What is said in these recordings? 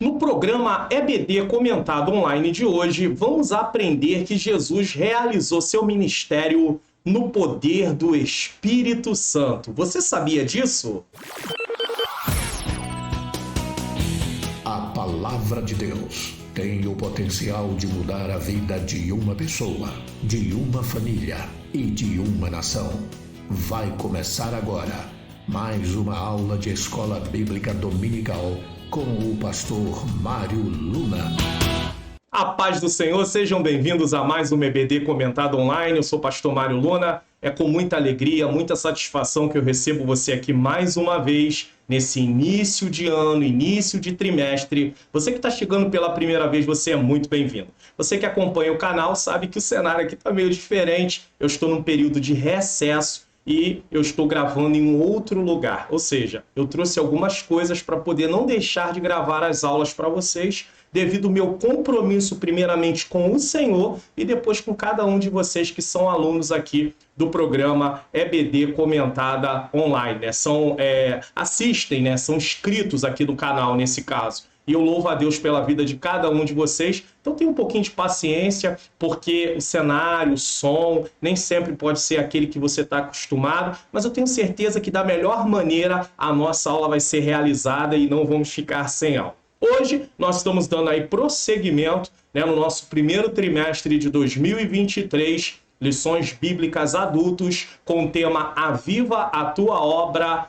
No programa EBD Comentado Online de hoje, vamos aprender que Jesus realizou seu ministério no poder do Espírito Santo. Você sabia disso? A palavra de Deus tem o potencial de mudar a vida de uma pessoa, de uma família e de uma nação. Vai começar agora mais uma aula de Escola Bíblica Dominical com o pastor Mário Luna. A paz do Senhor, sejam bem-vindos a mais um EBD Comentado Online. Eu sou o pastor Mário Luna. É com muita alegria, muita satisfação que eu recebo você aqui mais uma vez nesse início de ano, início de trimestre. Você que está chegando pela primeira vez, você é muito bem-vindo. Você que acompanha o canal sabe que o cenário aqui está meio diferente. Eu estou num período de recesso e eu estou gravando em um outro lugar. Ou seja, eu trouxe algumas coisas para poder não deixar de gravar as aulas para vocês, devido ao meu compromisso primeiramente com o Senhor e depois com cada um de vocês que são alunos aqui do programa EBD Comentada Online, né? Assistem, né? São inscritos aqui do canal nesse caso. E eu louvo a Deus pela vida de cada um de vocês. Então tenha um pouquinho de paciência, porque o cenário, o som, nem sempre pode ser aquele que você está acostumado, mas eu tenho certeza que da melhor maneira a nossa aula vai ser realizada e não vamos ficar sem aula. Hoje nós estamos dando aí prosseguimento, né, no nosso primeiro trimestre de 2023, lições bíblicas adultos, com o tema Aviva a Tua Obra.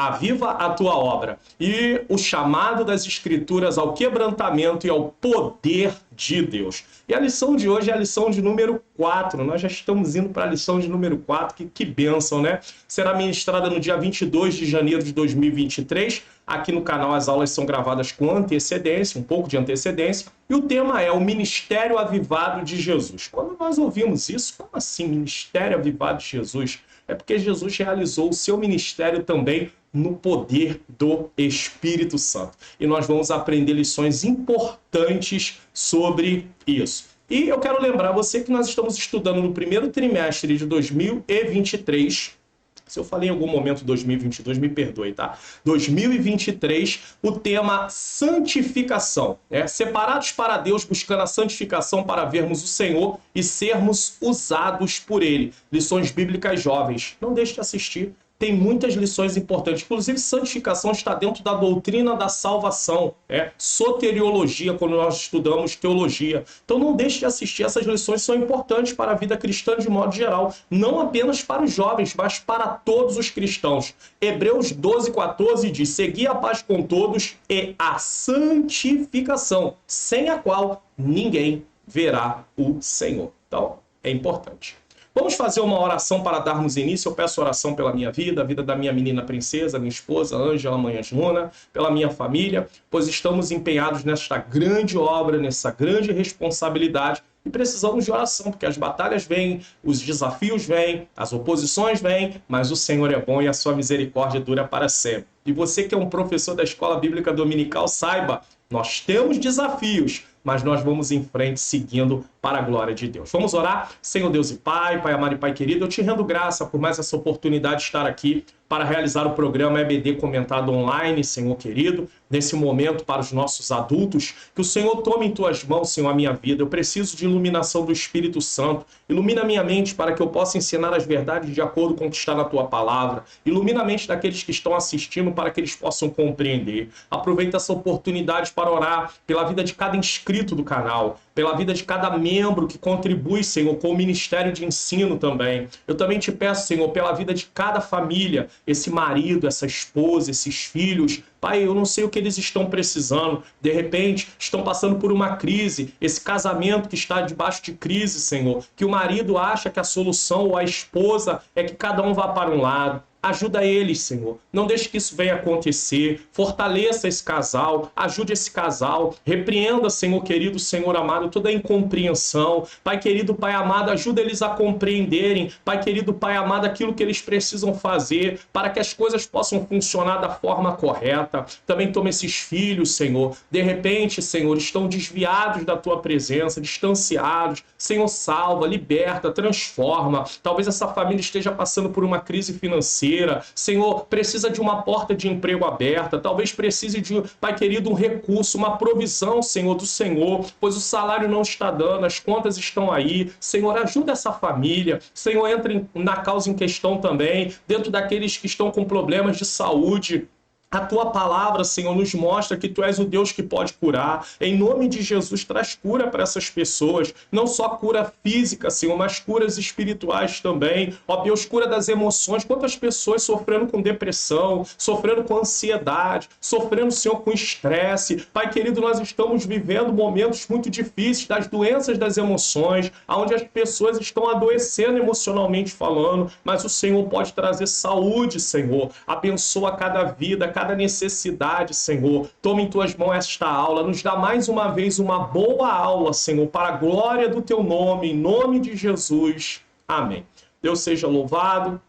Aviva a tua obra. E o chamado das Escrituras ao quebrantamento e ao poder de Deus. E a lição de hoje é a lição de número 4. Nós já estamos indo para a lição de número 4. Que bênção, né? Será ministrada no dia 22 de janeiro de 2023. Aqui no canal as aulas são gravadas com antecedência, um pouco de antecedência. E o tema é o Ministério Avivado de Jesus. Quando nós ouvimos isso, como assim Ministério Avivado de Jesus? É porque Jesus realizou o seu ministério também no poder do Espírito Santo. E nós vamos aprender lições importantes sobre isso. E eu quero lembrar você que nós estamos estudando no primeiro trimestre de 2023. Se eu falei em algum momento 2022, me perdoe, tá? 2023, o tema santificação, né? Separados para Deus, buscando a santificação para vermos o Senhor e sermos usados por Ele. Lições bíblicas jovens. Não deixe de assistir. Tem muitas lições importantes. Inclusive, santificação está dentro da doutrina da salvação. Soteriologia, quando nós estudamos teologia. Então, não deixe de assistir. Essas lições são importantes para a vida cristã de modo geral. Não apenas para os jovens, mas para todos os cristãos. Hebreus 12:14 diz: segui a paz com todos e a santificação, sem a qual ninguém verá o Senhor. Então, é importante. Vamos fazer uma oração para darmos início. Eu peço oração pela minha vida, a vida da minha menina princesa, minha esposa, Ângela, mãe Luna, pela minha família, pois estamos empenhados nesta grande obra, nessa grande responsabilidade e precisamos de oração, porque as batalhas vêm, os desafios vêm, as oposições vêm, mas o Senhor é bom e a sua misericórdia dura para sempre. E você que é um professor da Escola Bíblica Dominical, saiba, nós temos desafios, mas nós vamos em frente seguindo para a glória de Deus. Vamos orar? Senhor Deus e Pai, Pai amado e Pai querido, eu te rendo graça por mais essa oportunidade de estar aqui para realizar o programa EBD Comentado Online, Senhor querido, nesse momento para os nossos adultos, que o Senhor tome em tuas mãos, Senhor, a minha vida. Eu preciso de iluminação do Espírito Santo. Ilumina a minha mente para que eu possa ensinar as verdades de acordo com o que está na tua palavra. Ilumina a mente daqueles que estão assistindo para que eles possam compreender. Aproveita essa oportunidade para orar pela vida de cada inscrito do canal, pela vida de cada membro que contribui, Senhor, com o ministério de ensino também. Eu também te peço, Senhor, pela vida de cada família, esse marido, essa esposa, esses filhos. Pai, eu não sei o que eles estão precisando. De repente, estão passando por uma crise. Esse casamento que está debaixo de crise, Senhor. Que o marido acha que a solução, ou a esposa, é que cada um vá para um lado. Ajuda eles, Senhor. Não deixe que isso venha acontecer. Fortaleça esse casal. Ajude esse casal. Repreenda, Senhor querido, Senhor amado, toda a incompreensão. Pai querido, Pai amado, ajuda eles a compreenderem. Pai querido, Pai amado, aquilo que eles precisam fazer para que as coisas possam funcionar da forma correta. Também toma esses filhos, Senhor. De repente, Senhor, estão desviados da Tua presença, distanciados. Senhor, salva, liberta, transforma. Talvez essa família esteja passando por uma crise financeira. financeira, Senhor, precisa de uma porta de emprego aberta, talvez precise de, Pai querido, um recurso, uma provisão, Senhor, do Senhor, pois o salário não está dando, as contas estão aí. Senhor, ajuda essa família. Senhor, entre na causa em questão também, dentro daqueles que estão com problemas de saúde. A tua palavra, Senhor, nos mostra que tu és o Deus que pode curar. Em nome de Jesus, traz cura para essas pessoas. Não só cura física, Senhor, mas curas espirituais também. Ó Deus, cura das emoções. Quantas pessoas sofrendo com depressão, sofrendo com ansiedade, sofrendo, Senhor, com estresse. Pai querido, nós estamos vivendo momentos muito difíceis das doenças das emoções, onde as pessoas estão adoecendo emocionalmente falando, mas o Senhor pode trazer saúde, Senhor. Abençoa cada vida, cada necessidade, Senhor. Toma em tuas mãos esta aula, nos dá mais uma vez uma boa aula, Senhor, para a glória do teu nome, em nome de Jesus. Amém. Deus seja louvado,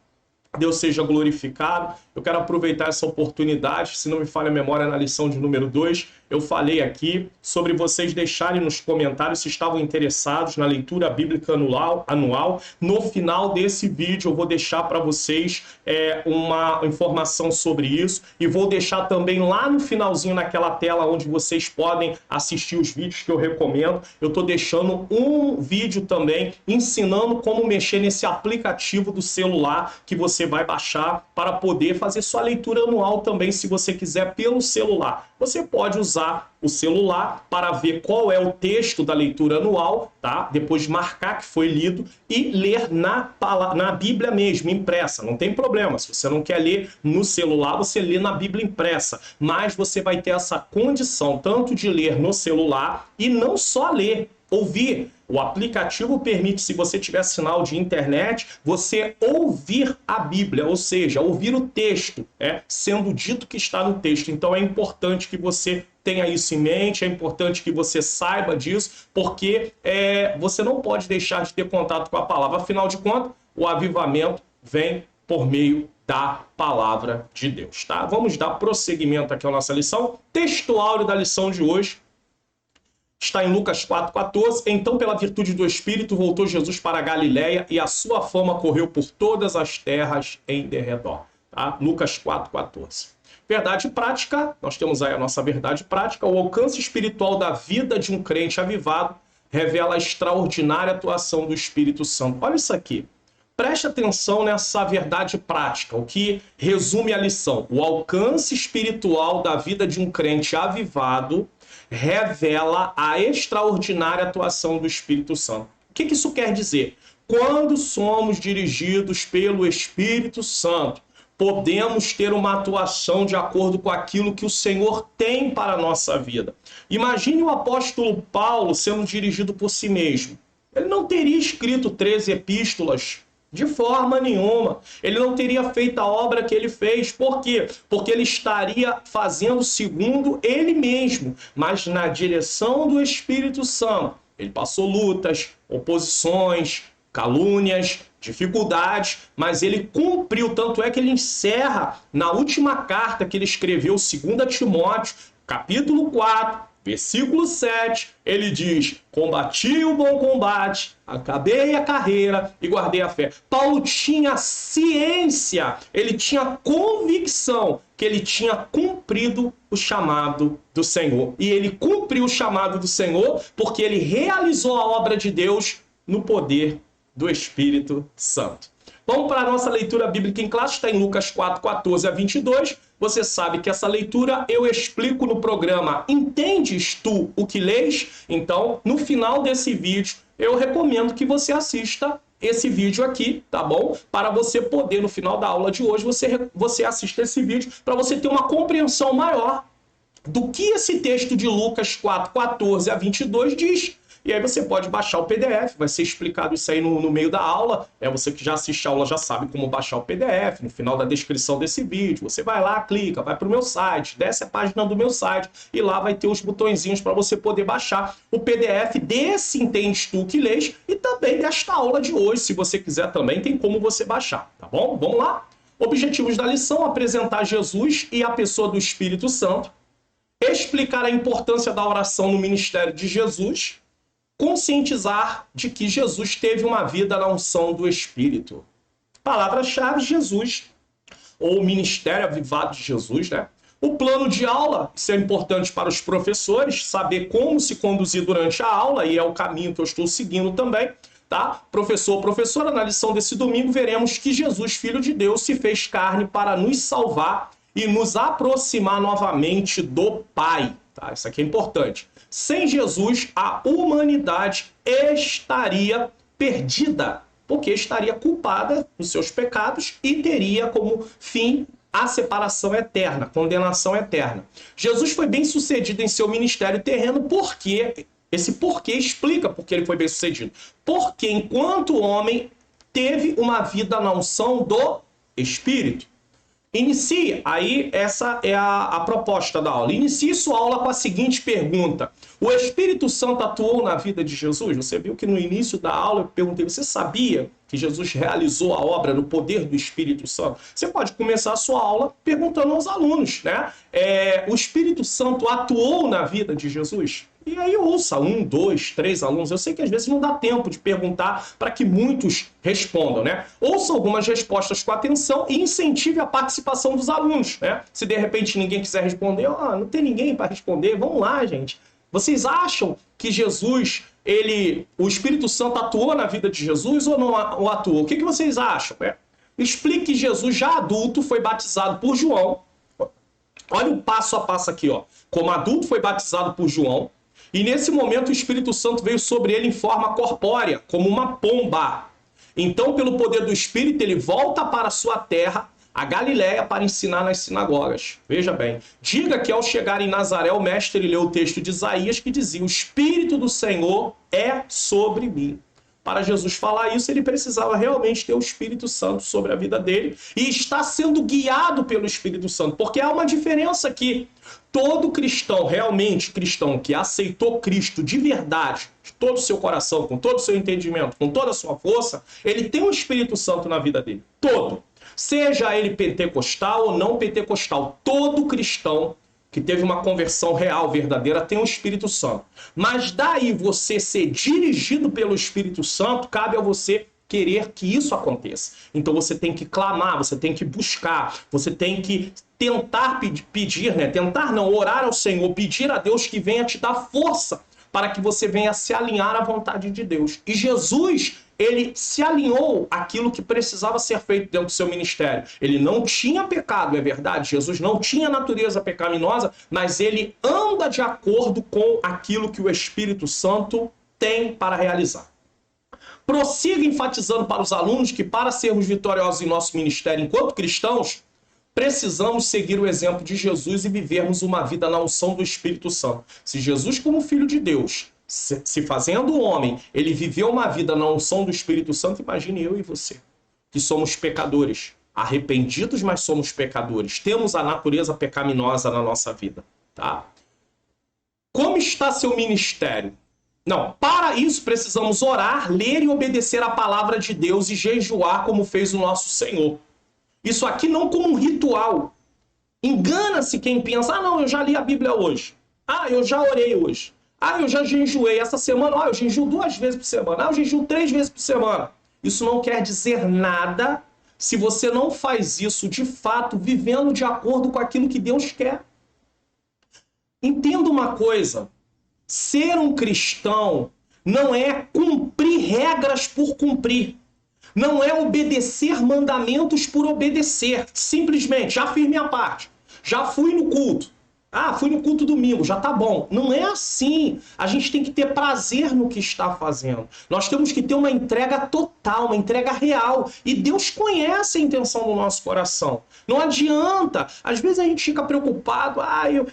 Deus seja glorificado. Eu quero aproveitar essa oportunidade, se não me falha a memória, na lição de número 2, eu falei aqui sobre vocês deixarem nos comentários se estavam interessados na leitura bíblica anual. No final desse vídeo eu vou deixar para vocês uma informação sobre isso e vou deixar também lá no finalzinho, naquela tela onde vocês podem assistir os vídeos que eu recomendo. Eu estou deixando um vídeo também ensinando como mexer nesse aplicativo do celular que você vai baixar para poder fazer sua leitura anual também, se você quiser, pelo celular. Você pode usar o celular para ver qual é o texto da leitura anual, tá? Depois de marcar que foi lido e ler na Bíblia mesmo, impressa. Não tem problema. Se você não quer ler no celular, você lê na Bíblia impressa. Mas você vai ter essa condição tanto de ler no celular e não só ler, ouvir. O aplicativo permite, se você tiver sinal de internet, você ouvir a Bíblia, ou seja, ouvir o texto, sendo dito que está no texto. Então é importante que você tenha isso em mente, é importante que você saiba disso, porque você não pode deixar de ter contato com a palavra. Afinal de contas, o avivamento vem por meio da palavra de Deus, tá? Vamos dar prosseguimento aqui à nossa lição. Texto áureo da lição de hoje está em Lucas 4,14. Então, pela virtude do Espírito, voltou Jesus para a Galiléia e a sua fama correu por todas as terras em derredor. Tá? Lucas 4,14. Verdade prática, nós temos aí a nossa verdade prática. O alcance espiritual da vida de um crente avivado revela a extraordinária atuação do Espírito Santo. Olha isso aqui. Preste atenção nessa verdade prática, o que resume a lição. O alcance espiritual da vida de um crente avivado revela a extraordinária atuação do Espírito Santo. O que isso quer dizer? Quando somos dirigidos pelo Espírito Santo, podemos ter uma atuação de acordo com aquilo que o Senhor tem para a nossa vida. Imagine o apóstolo Paulo sendo dirigido por si mesmo. Ele não teria escrito 13 epístolas de forma nenhuma. Ele não teria feito a obra que ele fez. Por quê? Porque ele estaria fazendo segundo ele mesmo, mas na direção do Espírito Santo. Ele passou lutas, oposições, calúnias, dificuldades, mas ele cumpriu. Tanto é que ele encerra na última carta que ele escreveu, 2 Timóteo, capítulo 4, versículo 7, ele diz: combati o bom combate, acabei a carreira e guardei a fé. Paulo tinha ciência, ele tinha convicção que ele tinha cumprido o chamado do Senhor. E ele cumpriu o chamado do Senhor porque ele realizou a obra de Deus no poder do Espírito Santo. Vamos para a nossa leitura bíblica em classe, está em Lucas 4, 14 a 22. Você sabe que essa leitura eu explico no programa Entendes tu o que lês? Então, no final desse vídeo, eu recomendo que você assista esse vídeo aqui, tá bom? Para você poder, no final da aula de hoje, você assista esse vídeo para você ter uma compreensão maior do que esse texto de Lucas 4, 14 a 22 diz. E aí você pode baixar o PDF, vai ser explicado isso aí no meio da aula. Você que já assiste a aula já sabe como baixar o PDF, no final da descrição desse vídeo. Você vai lá, clica, vai para o meu site, desce a página do meu site e lá vai ter os botõezinhos para você poder baixar o PDF desse Entendes tu que lês e também desta aula de hoje. Se você quiser também, tem como você baixar, tá bom? Vamos lá? Objetivos da lição: apresentar Jesus e a pessoa do Espírito Santo, explicar a importância da oração no ministério de Jesus, conscientizar de que Jesus teve uma vida na unção do Espírito. Palavra-chave: Jesus. ou Ministério Avivado de Jesus, né? O plano de aula, isso é importante para os professores, saber como se conduzir durante a aula, e é o caminho que eu estou seguindo também, tá? Professor, professora, na lição desse domingo veremos que Jesus, Filho de Deus, se fez carne para nos salvar e nos aproximar novamente do Pai, tá? Isso aqui é importante. Sem Jesus, a humanidade estaria perdida, porque estaria culpada dos seus pecados e teria como fim a separação eterna, condenação eterna. Jesus foi bem sucedido em seu ministério terreno, porque esse porquê explica porque ele foi bem sucedido. Porque enquanto homem teve uma vida na unção do Espírito. Inicie, aí essa é a proposta da aula. Inicie sua aula com a seguinte pergunta: o Espírito Santo atuou na vida de Jesus? Você viu que no início da aula eu perguntei, você sabia que Jesus realizou a obra no poder do Espírito Santo? Você pode começar a sua aula perguntando aos alunos, né? O Espírito Santo atuou na vida de Jesus? E aí ouça 1, 2, 3 alunos. Eu sei que às vezes não dá tempo de perguntar para que muitos respondam, né? Ouça algumas respostas com atenção e incentive a participação dos alunos, né? Se de repente ninguém quiser responder, não tem ninguém para responder, vamos lá, gente. Vocês acham que Jesus, o Espírito Santo atuou na vida de Jesus ou não atuou? O que vocês acham? Explique que Jesus, já adulto, foi batizado por João. Olha o passo a passo aqui, ó. Como adulto foi batizado por João, e nesse momento o Espírito Santo veio sobre ele em forma corpórea, como uma pomba. Então, pelo poder do Espírito, ele volta para a sua terra, a Galiléia, para ensinar nas sinagogas. Veja bem, diga que ao chegar em Nazaré, o mestre leu o texto de Isaías que dizia: o Espírito do Senhor é sobre mim. Para Jesus falar isso, ele precisava realmente ter o Espírito Santo sobre a vida dele e está sendo guiado pelo Espírito Santo, porque há uma diferença aqui. Todo cristão, realmente cristão, que aceitou Cristo de verdade, de todo o seu coração, com todo o seu entendimento, com toda a sua força, ele tem o Espírito Santo na vida dele. Todo. Seja ele pentecostal ou não pentecostal, todo cristão que teve uma conversão real, verdadeira, tem o Espírito Santo. Mas daí você ser dirigido pelo Espírito Santo, cabe a você querer que isso aconteça. Então você tem que clamar, você tem que buscar, você tem que tentar pedir, né? Tentar não, orar ao Senhor, pedir a Deus que venha te dar força para que você venha se alinhar à vontade de Deus. E Jesus, ele se alinhou àquilo que precisava ser feito dentro do seu ministério. Ele não tinha pecado, é verdade, Jesus não tinha natureza pecaminosa, mas ele anda de acordo com aquilo que o Espírito Santo tem para realizar. Prossiga enfatizando para os alunos que, para sermos vitoriosos em nosso ministério enquanto cristãos, precisamos seguir o exemplo de Jesus e vivermos uma vida na unção do Espírito Santo. Se Jesus, como Filho de Deus, se fazendo homem, ele viveu uma vida na unção do Espírito Santo, imagine eu e você, que somos pecadores, arrependidos, mas somos pecadores. Temos a natureza pecaminosa na nossa vida, tá? Como está seu ministério? Não, para isso precisamos orar, ler e obedecer a palavra de Deus e jejuar como fez o nosso Senhor. Isso aqui não como um ritual. Engana-se quem pensa, não, eu já li a Bíblia hoje. Eu já orei hoje. Eu já jejuei essa semana. Eu jejuo 2 vezes por semana. Eu jejuo 3 vezes por semana. Isso não quer dizer nada se você não faz isso de fato, vivendo de acordo com aquilo que Deus quer. Entenda uma coisa. Ser um cristão não é cumprir regras por cumprir. Não é obedecer mandamentos por obedecer. Simplesmente, já fiz minha parte. Já fui no culto. Fui no culto domingo, já tá bom. Não é assim. A gente tem que ter prazer no que está fazendo. Nós temos que ter uma entrega total, uma entrega real. E Deus conhece a intenção do nosso coração. Não adianta. Às vezes a gente fica preocupado.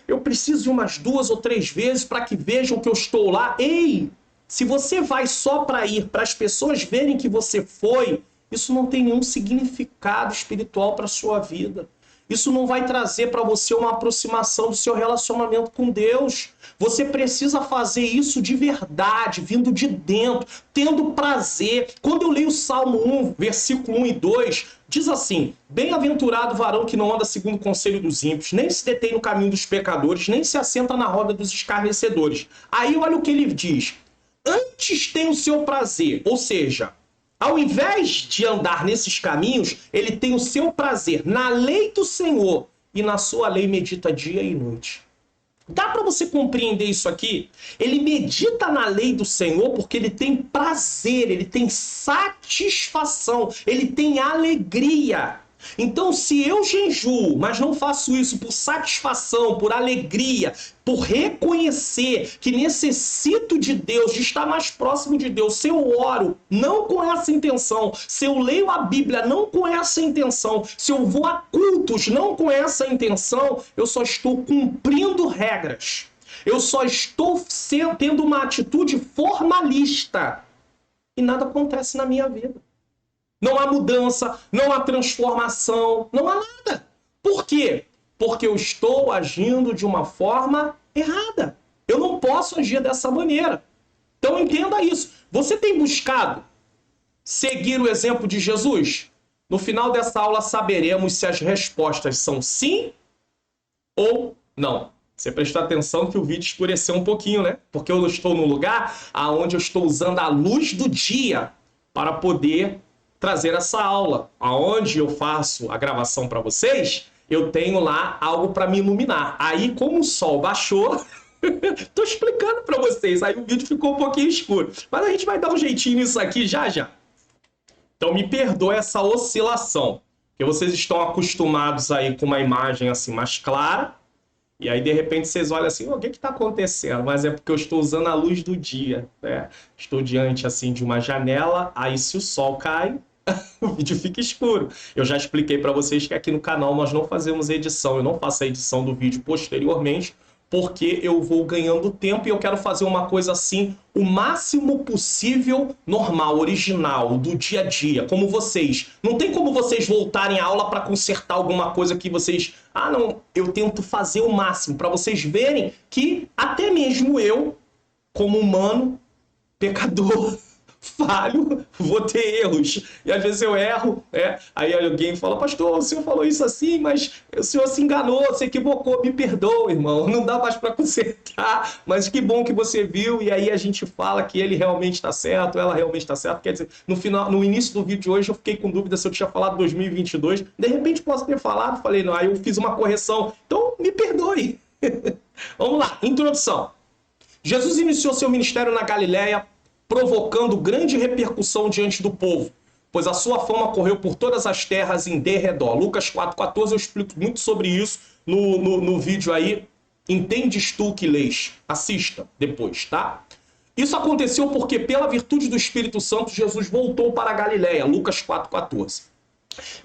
Eu preciso de umas 2 ou 3 vezes para que vejam que eu estou lá. Ei! Se você vai só para ir, para as pessoas verem que você foi, isso não tem nenhum significado espiritual para a sua vida. Isso não vai trazer para você uma aproximação do seu relacionamento com Deus. Você precisa fazer isso de verdade, vindo de dentro, tendo prazer. Quando eu leio o Salmo 1, versículo 1 e 2, diz assim: bem-aventurado o varão que não anda segundo o conselho dos ímpios, nem se detém no caminho dos pecadores, nem se assenta na roda dos escarnecedores. Aí olha o que ele diz: antes tem o seu prazer, ou seja, Ao invés de andar nesses caminhos, ele tem o seu prazer na lei do Senhor e na sua lei medita dia e noite. Dá para você compreender isso aqui? Ele medita na lei do Senhor porque ele tem prazer, ele tem satisfação, ele tem alegria. Então, se eu jejuo, mas não faço isso por satisfação, por alegria, por reconhecer que necessito de Deus, de estar mais próximo de Deus, se eu oro não com essa intenção, se eu leio a Bíblia não com essa intenção, se eu vou a cultos não com essa intenção, eu só estou cumprindo regras. Eu só estou tendo uma atitude formalista. E nada acontece na minha vida. Não há mudança, não há transformação, não há nada. Por quê? Porque eu estou agindo de uma forma errada. Eu não posso agir dessa maneira. Então entenda isso. Você tem buscado seguir o exemplo de Jesus? No final dessa aula saberemos se as respostas são sim ou não. Você prestou atenção que o vídeo escureceu um pouquinho, né? Porque eu estou no lugar onde eu estou usando a luz do dia para poder trazer essa aula. Aonde eu faço a gravação para vocês, eu tenho lá algo para me iluminar. Aí, como o sol baixou, tô explicando para vocês. Aí o vídeo ficou um pouquinho escuro. Mas a gente vai dar um jeitinho nisso aqui já já. Então me perdoe essa oscilação. Porque vocês estão acostumados aí com uma imagem assim mais clara. E aí, de repente, vocês olham assim, o que está acontecendo? Mas é porque eu estou usando a luz do dia, né? Estou diante, assim, de uma janela, aí se o sol cai, o vídeo fica escuro. Eu já expliquei para vocês que aqui no canal nós não fazemos edição, eu não faço a edição do vídeo posteriormente, porque eu vou ganhando tempo e eu quero fazer uma coisa assim, o máximo possível normal, original, do dia a dia, como vocês. Não tem como vocês voltarem à aula para consertar alguma coisa que vocês... Ah, não, eu tento fazer o máximo, para vocês verem que até mesmo eu, como humano, pecador, falho, vou ter erros. E às vezes eu erro, aí alguém fala, pastor, o senhor falou isso assim, mas o senhor se enganou, se equivocou, me perdoa, irmão, não dá mais para consertar, mas que bom que você viu, e aí a gente fala que ele realmente está certo, ela realmente está certa. Quer dizer, no início do vídeo de hoje eu fiquei com dúvida se eu tinha falado 2022, de repente posso ter falado, falei, não, aí eu fiz uma correção, então me perdoe. Vamos lá, introdução. Jesus iniciou seu ministério na Galileia, provocando grande repercussão diante do povo, pois a sua fama correu por todas as terras em derredor. Lucas 4,14, eu explico muito sobre isso no vídeo aí. Entendes tu que lês? Assista depois, tá? Isso aconteceu porque, pela virtude do Espírito Santo, Jesus voltou para a Galileia. Lucas 4,14.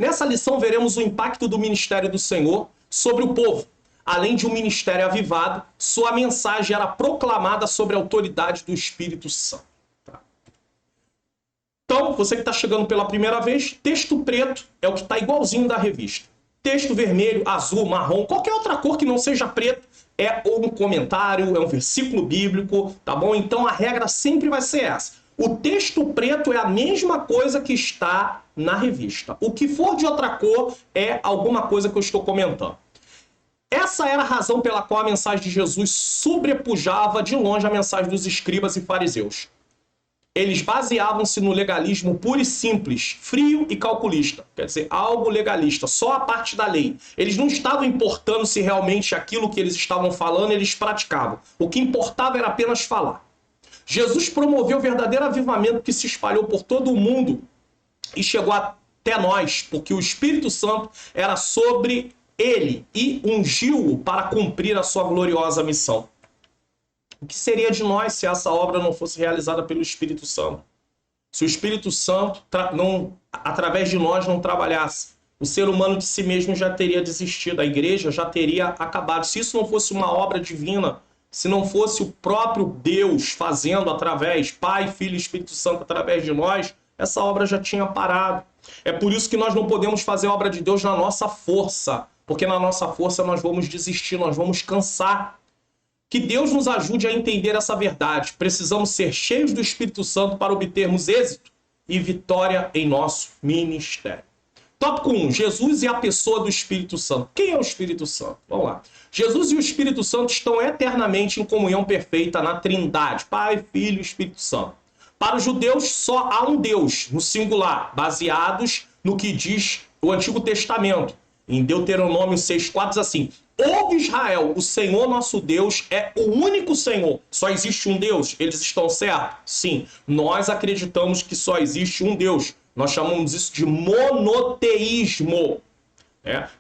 Nessa lição veremos o impacto do ministério do Senhor sobre o povo. Além de um ministério avivado, sua mensagem era proclamada sobre a autoridade do Espírito Santo. Então, você que está chegando pela primeira vez, texto preto é o que está igualzinho da revista. Texto vermelho, azul, marrom, qualquer outra cor que não seja preto, é um comentário, é um versículo bíblico, tá bom? Então a regra sempre vai ser essa. O texto preto é a mesma coisa que está na revista. O que for de outra cor é alguma coisa que eu estou comentando. Essa era a razão pela qual a mensagem de Jesus sobrepujava de longe a mensagem dos escribas e fariseus. Eles baseavam-se no legalismo puro e simples, frio e calculista. Quer dizer, algo legalista, só a parte da lei. Eles não estavam importando se realmente aquilo que eles estavam falando eles praticavam. O que importava era apenas falar. Jesus promoveu o verdadeiro avivamento que se espalhou por todo o mundo e chegou até nós, porque o Espírito Santo era sobre ele e ungiu-o para cumprir a sua gloriosa missão. O que seria de nós se essa obra não fosse realizada pelo Espírito Santo? Se o Espírito Santo, através de nós, não trabalhasse, o ser humano de si mesmo já teria desistido, a igreja já teria acabado. Se isso não fosse uma obra divina, se não fosse o próprio Deus fazendo através, Pai, Filho e Espírito Santo através de nós, essa obra já tinha parado. É por isso que nós não podemos fazer a obra de Deus na nossa força, porque na nossa força nós vamos desistir, nós vamos cansar. Que Deus nos ajude a entender essa verdade. Precisamos ser cheios do Espírito Santo para obtermos êxito e vitória em nosso ministério. Tópico 1. Jesus e a pessoa do Espírito Santo. Quem é o Espírito Santo? Vamos lá. Jesus e o Espírito Santo estão eternamente em comunhão perfeita na Trindade. Pai, Filho e Espírito Santo. Para os judeus só há um Deus, no singular, baseados no que diz o Antigo Testamento. Em Deuteronômio 6,4 diz assim: ouve Israel, o Senhor nosso Deus é o único Senhor. Só existe um Deus? Eles estão certos? Sim. Nós acreditamos que só existe um Deus. Nós chamamos isso de monoteísmo.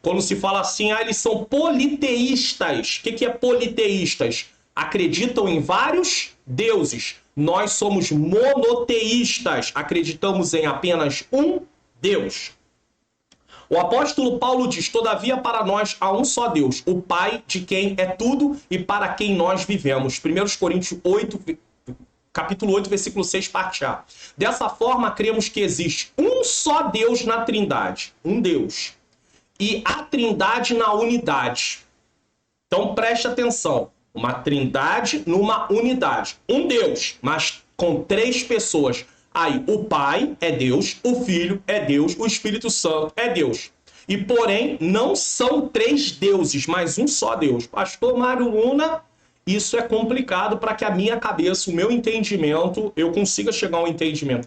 Quando se fala assim, eles são politeístas. O que é politeístas? Acreditam em vários deuses. Nós somos monoteístas. Acreditamos em apenas um Deus. O apóstolo Paulo diz: todavia para nós há um só Deus, o Pai, de quem é tudo e para quem nós vivemos. 1 Coríntios 8, capítulo 8, versículo 6, parte A. Dessa forma, cremos que existe um só Deus na Trindade. Um Deus. E a Trindade na unidade. Então preste atenção. Uma Trindade numa unidade. Um Deus, mas com três pessoas. Aí o Pai é Deus, o Filho é Deus, o Espírito Santo é Deus. E porém, não são três deuses, mas um só Deus. Pastor Mário Luna, isso é complicado para que a minha cabeça, o meu entendimento, eu consiga chegar a um entendimento.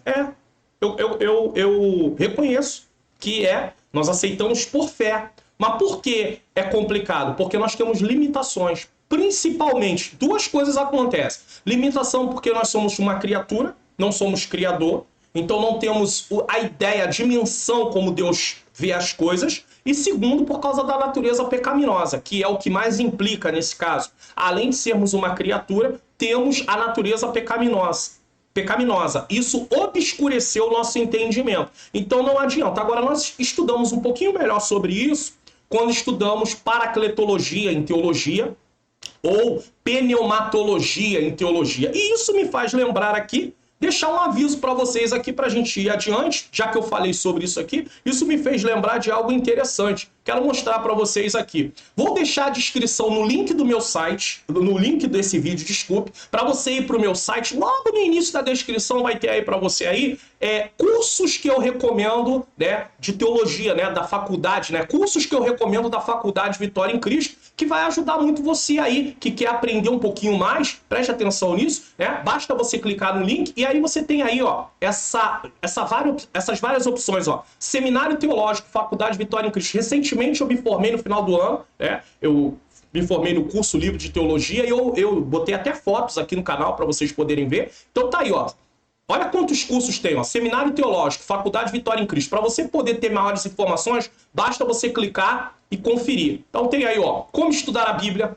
Eu reconheço que nós aceitamos por fé. Mas por que é complicado? Porque nós temos limitações. Principalmente, duas coisas acontecem. Limitação porque nós somos uma criatura, não somos criador, então não temos a ideia, a dimensão como Deus vê as coisas. E segundo, por causa da natureza pecaminosa, que é o que mais implica nesse caso. Além de sermos uma criatura, temos a natureza pecaminosa. Isso obscureceu o nosso entendimento. Então não adianta. Agora nós estudamos um pouquinho melhor sobre isso quando estudamos paracletologia em teologia ou pneumatologia em teologia. E isso me faz lembrar aqui, deixar um aviso para vocês aqui para a gente ir adiante, já que eu falei sobre isso aqui, isso me fez lembrar de algo interessante. Quero mostrar para vocês aqui. Vou deixar a descrição no link do meu site, no link desse vídeo, desculpe, para você ir para o meu site. Logo no início da descrição vai ter aí para você aí cursos que eu recomendo, né, de teologia, né, da faculdade, né, cursos que eu recomendo da Faculdade Vitória em Cristo, que vai ajudar muito você aí que quer aprender um pouquinho mais. Preste atenção nisso, né? Basta você clicar no link e aí você tem aí, ó, essas várias opções, ó. Seminário Teológico, Faculdade Vitória em Cristo. Recentemente eu me formei no final do ano, né? Eu me formei no curso livre de teologia e eu botei até fotos aqui no canal para vocês poderem ver. Então tá aí, ó. Olha quantos cursos tem, ó. Seminário Teológico, Faculdade Vitória em Cristo. Para você poder ter maiores informações, basta você clicar e conferir. Então tem aí, ó, como estudar a Bíblia,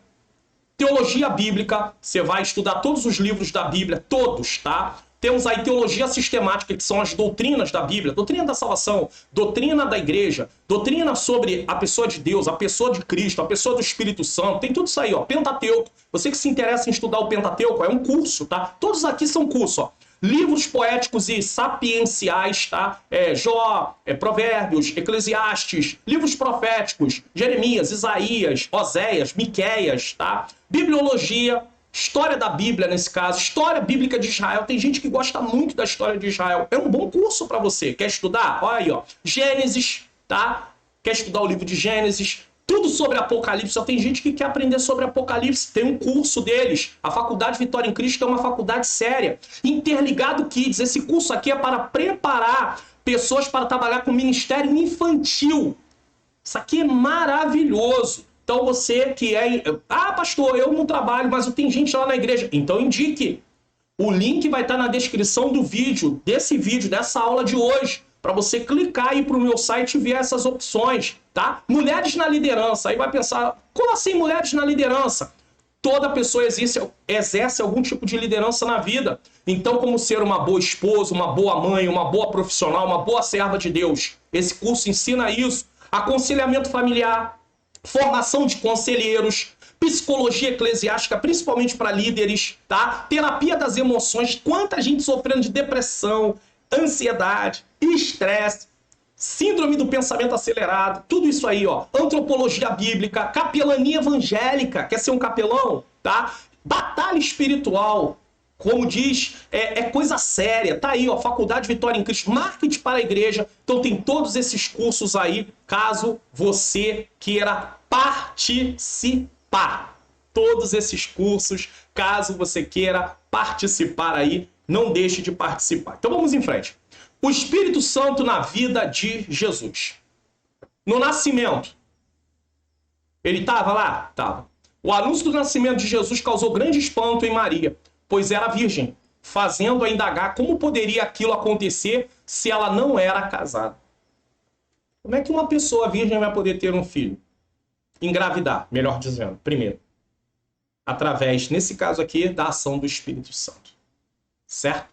teologia bíblica, você vai estudar todos os livros da Bíblia, todos, tá? Temos aí teologia sistemática, que são as doutrinas da Bíblia, doutrina da salvação, doutrina da igreja, doutrina sobre a pessoa de Deus, a pessoa de Cristo, a pessoa do Espírito Santo, tem tudo isso aí, ó. Pentateuco, você que se interessa em estudar o Pentateuco, é um curso, tá? Todos aqui são cursos, ó. Livros poéticos e sapienciais, tá? Jó, Provérbios, Eclesiastes, livros proféticos, Jeremias, Isaías, Oséias, Miqueias, tá? Bibliologia, história da Bíblia nesse caso, história bíblica de Israel. Tem gente que gosta muito da história de Israel. É um bom curso para você. Quer estudar? Olha aí, ó. Gênesis, tá? Quer estudar o livro de Gênesis? Tudo sobre Apocalipse. Só tem gente que quer aprender sobre Apocalipse. Tem um curso deles. A Faculdade Vitória em Cristo é uma faculdade séria. Interligado Kids. Esse curso aqui é para preparar pessoas para trabalhar com ministério infantil. Isso aqui é maravilhoso. Então você que pastor, eu não trabalho, mas tem gente lá na igreja. Então indique. O link vai estar na descrição do vídeo, dessa aula de hoje, para você clicar aí para o meu site e ver essas opções, tá? Mulheres na liderança. Aí vai pensar, como assim mulheres na liderança? Toda pessoa exerce algum tipo de liderança na vida. Então, como ser uma boa esposa, uma boa mãe, uma boa profissional, uma boa serva de Deus. Esse curso ensina isso. Aconselhamento familiar, formação de conselheiros, psicologia eclesiástica, principalmente para líderes, tá? Terapia das emoções. Quanta gente sofrendo de depressão, ansiedade, estresse, síndrome do pensamento acelerado, tudo isso aí, ó. Antropologia bíblica, capelania evangélica, quer ser um capelão, tá? Batalha espiritual, como diz, é coisa séria. Tá aí, ó, Faculdade Vitória em Cristo, marketing para a igreja. Então tem todos esses cursos aí, caso você queira participar. Todos esses cursos, caso você queira participar aí não deixe de participar. Então vamos em frente. O Espírito Santo na vida de Jesus. No nascimento, ele estava lá? Estava. O anúncio do nascimento de Jesus causou grande espanto em Maria, pois era virgem, fazendo-a indagar como poderia aquilo acontecer se ela não era casada. Como é que uma pessoa virgem vai poder ter um filho? Engravidar, melhor dizendo, primeiro. Através, nesse caso aqui, da ação do Espírito Santo. Certo?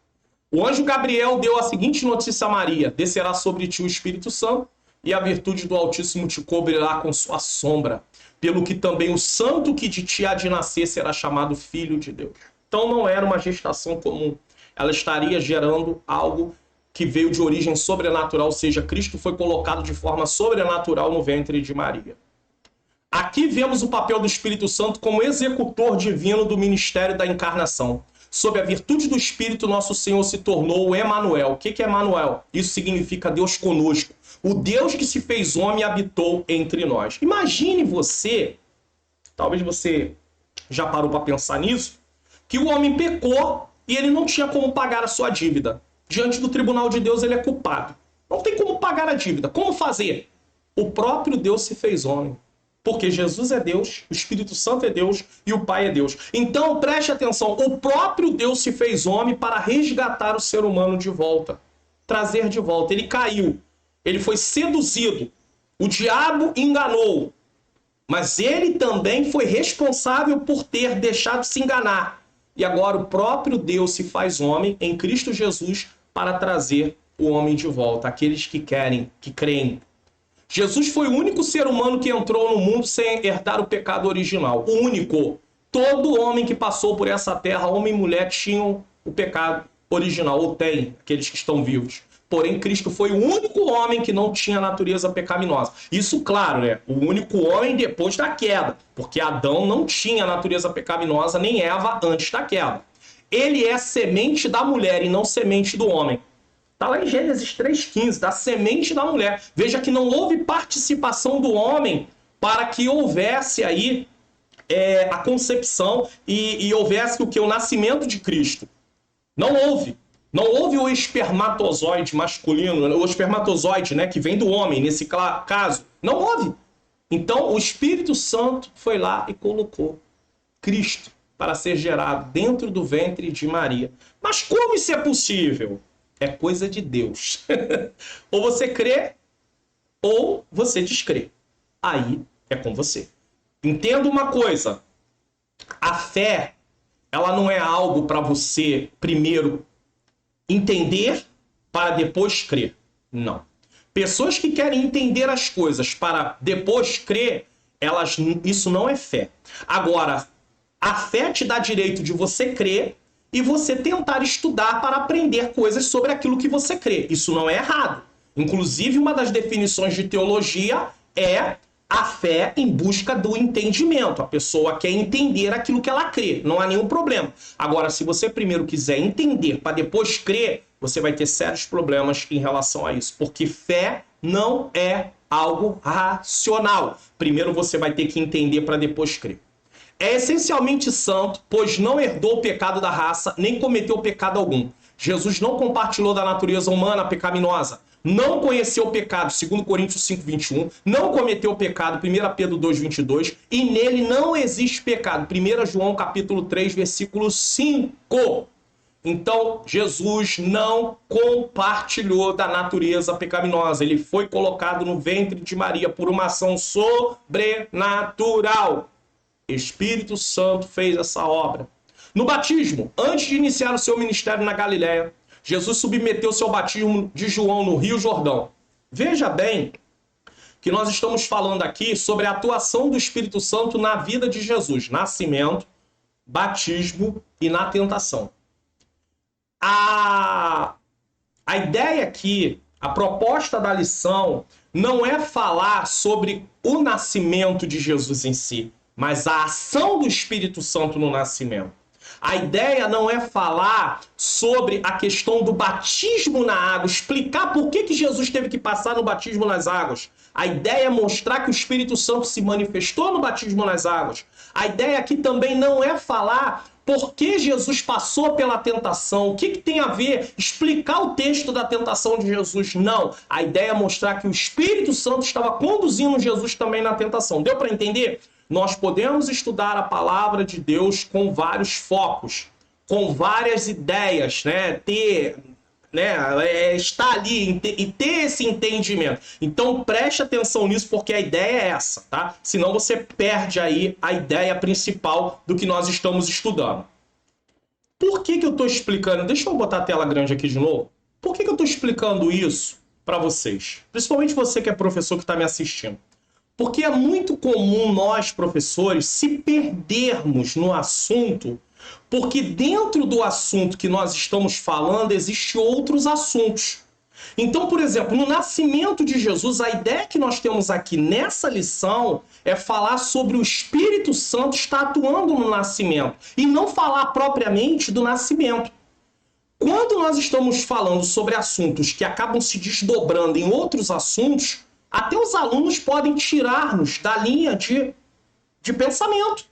O anjo Gabriel deu a seguinte notícia a Maria: descerá sobre ti o Espírito Santo, e a virtude do Altíssimo te cobrirá com sua sombra, pelo que também o santo que de ti há de nascer será chamado Filho de Deus. Então não era uma gestação comum. Ela estaria gerando algo que veio de origem sobrenatural, ou seja, Cristo foi colocado de forma sobrenatural no ventre de Maria. Aqui vemos o papel do Espírito Santo como executor divino do ministério da encarnação. Sob a virtude do Espírito, nosso Senhor se tornou o Emanuel. O que é Emanuel? Isso significa Deus conosco. O Deus que se fez homem habitou entre nós. Imagine você, talvez você já parou para pensar nisso, que o homem pecou e ele não tinha como pagar a sua dívida. Diante do tribunal de Deus ele é culpado. Não tem como pagar a dívida. Como fazer? O próprio Deus se fez homem. Porque Jesus é Deus, o Espírito Santo é Deus e o Pai é Deus. Então preste atenção, o próprio Deus se fez homem para resgatar o ser humano de volta. Trazer de volta. Ele caiu, ele foi seduzido, o diabo enganou. Mas ele também foi responsável por ter deixado se enganar. E agora o próprio Deus se faz homem em Cristo Jesus para trazer o homem de volta. Aqueles que querem, que creem. Jesus foi o único ser humano que entrou no mundo sem herdar o pecado original. O único. Todo homem que passou por essa terra, homem e mulher, tinham o pecado original. Ou tem, aqueles que estão vivos. Porém, Cristo foi o único homem que não tinha natureza pecaminosa. Isso, claro, né? O único homem depois da queda. Porque Adão não tinha natureza pecaminosa, nem Eva antes da queda. Ele é semente da mulher e não semente do homem. Está lá em Gênesis 3,15, da semente da mulher. Veja que não houve participação do homem para que houvesse aí a concepção e houvesse o que? O nascimento de Cristo. Não houve. Não houve o espermatozoide masculino, o espermatozoide, né, que vem do homem, nesse caso. Não houve. Então, o Espírito Santo foi lá e colocou Cristo para ser gerado dentro do ventre de Maria. Mas como isso é possível? É coisa de Deus. Ou você crê, ou você descrê. Aí é com você. Entenda uma coisa. A fé, ela não é algo para você primeiro entender para depois crer. Não. Pessoas que querem entender as coisas para depois crer, isso não é fé. Agora, a fé te dá direito de você crer e você tentar estudar para aprender coisas sobre aquilo que você crê. Isso não é errado. Inclusive, uma das definições de teologia é a fé em busca do entendimento. A pessoa quer entender aquilo que ela crê. Não há nenhum problema. Agora, se você primeiro quiser entender para depois crer, você vai ter sérios problemas em relação a isso. Porque fé não é algo racional. Primeiro você vai ter que entender para depois crer. É essencialmente santo, pois não herdou o pecado da raça, nem cometeu pecado algum. Jesus não compartilhou da natureza humana pecaminosa. Não conheceu o pecado, 2 Coríntios 5,21. Não cometeu o pecado, 1 Pedro 2,22. E nele não existe pecado, 1 João capítulo 3, versículo 5. Então, Jesus não compartilhou da natureza pecaminosa. Ele foi colocado no ventre de Maria por uma ação sobrenatural. Espírito Santo fez essa obra. No batismo, antes de iniciar o seu ministério na Galiléia, Jesus submeteu-se ao batismo de João no Rio Jordão. Veja bem que nós estamos falando aqui sobre a atuação do Espírito Santo na vida de Jesus. Nascimento, batismo e na tentação. A ideia aqui, a proposta da lição, não é falar sobre o nascimento de Jesus em si, mas a ação do Espírito Santo no nascimento. A ideia não é falar sobre a questão do batismo na água, explicar por que Jesus teve que passar no batismo nas águas. A ideia é mostrar que o Espírito Santo se manifestou no batismo nas águas. A ideia aqui também não é falar Por que Jesus passou pela tentação? O que tem a ver? Explicar o texto da tentação de Jesus? Não. A ideia é mostrar que o Espírito Santo estava conduzindo Jesus também na tentação. Deu para entender? Nós podemos estudar a palavra de Deus com vários focos, com várias ideias, né? Estar ali e ter esse entendimento. Então preste atenção nisso, porque a ideia é essa, tá? Senão você perde aí a ideia principal do que nós estamos estudando. Por que eu estou explicando? Deixa eu botar a tela grande aqui de novo. Por que eu estou explicando isso para vocês? Principalmente você que é professor que está me assistindo. Porque é muito comum nós, professores, se perdermos no assunto, porque dentro do assunto que nós estamos falando, existem outros assuntos. Então, por exemplo, no nascimento de Jesus, a ideia que nós temos aqui nessa lição é falar sobre o Espírito Santo estar atuando no nascimento, e não falar propriamente do nascimento. Quando nós estamos falando sobre assuntos que acabam se desdobrando em outros assuntos, até os alunos podem tirar-nos da linha de pensamento,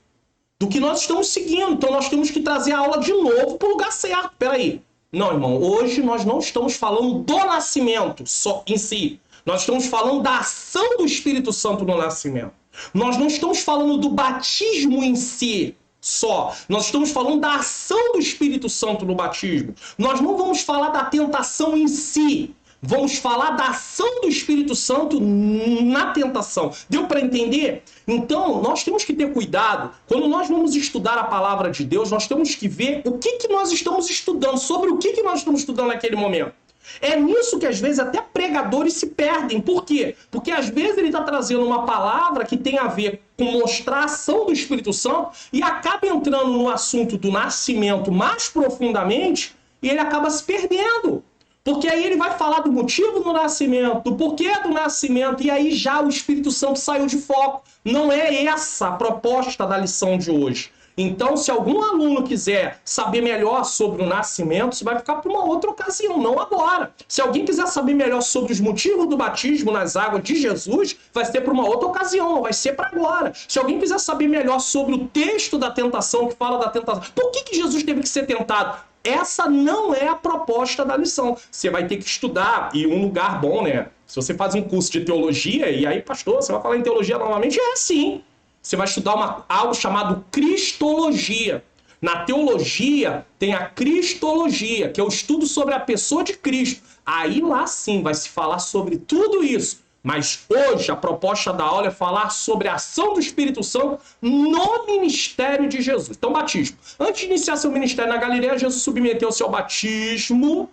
do que nós estamos seguindo. Então nós temos que trazer a aula de novo para o lugar certo. Peraí. Não, irmão, hoje nós não estamos falando do nascimento só em si. Nós estamos falando da ação do Espírito Santo no nascimento. Nós não estamos falando do batismo em si só. Nós estamos falando da ação do Espírito Santo no batismo. Nós não vamos falar da tentação em si. Vamos falar da ação do Espírito Santo na tentação. Deu para entender? Então, nós temos que ter cuidado. Quando nós vamos estudar a palavra de Deus, nós temos que ver o que nós estamos estudando, sobre o que nós estamos estudando naquele momento. É nisso que, às vezes, até pregadores se perdem. Por quê? Porque, às vezes, ele está trazendo uma palavra que tem a ver com mostrar a ação do Espírito Santo e acaba entrando no assunto do nascimento mais profundamente e ele acaba se perdendo. Porque aí ele vai falar do motivo do nascimento, do porquê do nascimento, e aí já o Espírito Santo saiu de foco. Não é essa a proposta da lição de hoje. Então, se algum aluno quiser saber melhor sobre o nascimento, isso vai ficar para uma outra ocasião, não agora. Se alguém quiser saber melhor sobre os motivos do batismo nas águas de Jesus, vai ser para uma outra ocasião, não vai ser para agora. Se alguém quiser saber melhor sobre o texto da tentação, que fala da tentação, por que Jesus teve que ser tentado? Essa não é a proposta da lição. Você vai ter que estudar, e um lugar bom, né? Se você faz um curso de teologia, e aí, pastor, você vai falar em teologia novamente? É sim. Você vai estudar algo chamado cristologia. Na teologia tem a cristologia, que é o estudo sobre a pessoa de Cristo. Aí lá sim vai se falar sobre tudo isso. Mas hoje a proposta da aula é falar sobre a ação do Espírito Santo no ministério de Jesus. Então, batismo. Antes de iniciar seu ministério na Galileia, Jesus submeteu-se ao batismo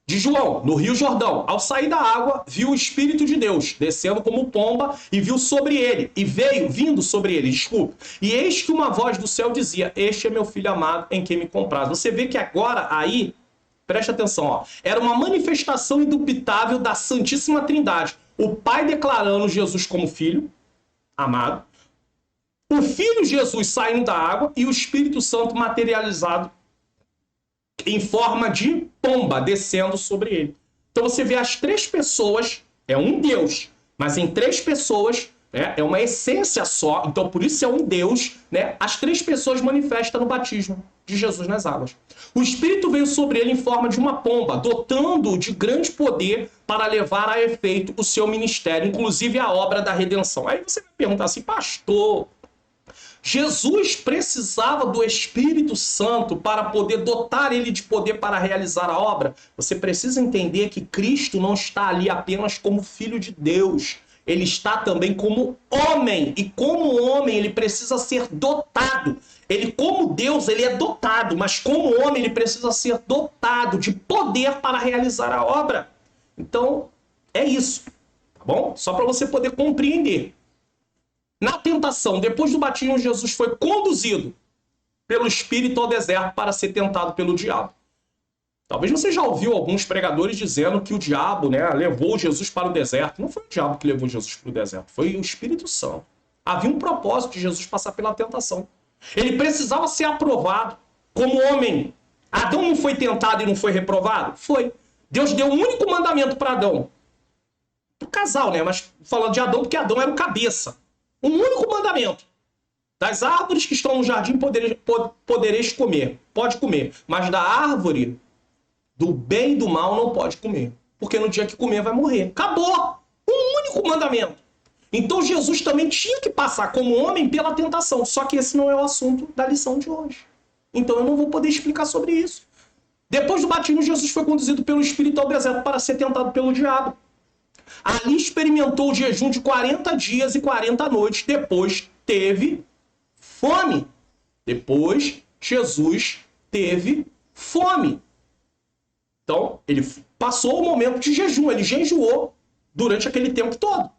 de João, no Rio Jordão. Ao sair da água, viu o Espírito de Deus descendo como pomba e viu sobre ele, e vindo sobre ele, E eis que uma voz do céu dizia: este é meu filho amado em quem me compraz. Você vê que agora aí, preste atenção, ó, era uma manifestação indubitável da Santíssima Trindade. O Pai declarando Jesus como filho amado, o Filho Jesus saindo da água e o Espírito Santo materializado em forma de pomba descendo sobre ele. Então você vê as três pessoas, é um Deus, mas em três pessoas, né, é uma essência só, então por isso é um Deus, né? As três pessoas manifestam no batismo de Jesus nas águas. O Espírito veio sobre ele em forma de uma pomba, dotando-o de grande poder para levar a efeito o seu ministério, inclusive a obra da redenção. Aí você vai perguntar assim, pastor, Jesus precisava do Espírito Santo para poder dotar ele de poder para realizar a obra? Você precisa entender que Cristo não está ali apenas como Filho de Deus. Ele está também como homem. E como homem, ele precisa ser dotado. Ele, como Deus, ele é dotado. Mas como homem, ele precisa ser dotado de poder para realizar a obra. Então, é isso. Tá bom? Só para você poder compreender. Na tentação, depois do batismo, Jesus foi conduzido pelo Espírito ao deserto para ser tentado pelo diabo. Talvez você já ouviu alguns pregadores dizendo que o diabo, né, levou Jesus para o deserto. Não foi o diabo que levou Jesus para o deserto, foi o Espírito Santo. Havia um propósito de Jesus passar pela tentação. Ele precisava ser aprovado como homem. Adão não foi tentado e não foi reprovado? Foi. Deus deu um único mandamento para Adão. Para o casal, né? Mas falando de Adão, porque Adão era o cabeça. Um único mandamento. Das árvores que estão no jardim podereis comer. Pode comer. Mas da árvore do bem e do mal não pode comer. Porque no dia que comer vai morrer. Acabou! Um único mandamento. Então Jesus também tinha que passar como homem pela tentação. Só que esse não é o assunto da lição de hoje. Então eu não vou poder explicar sobre isso. Depois do batismo, Jesus foi conduzido pelo Espírito ao deserto para ser tentado pelo diabo. Ali experimentou o jejum de 40 dias e 40 noites. Depois teve fome. Depois, Jesus teve fome. Então, ele passou o momento de jejum. Ele jejuou durante aquele tempo todo.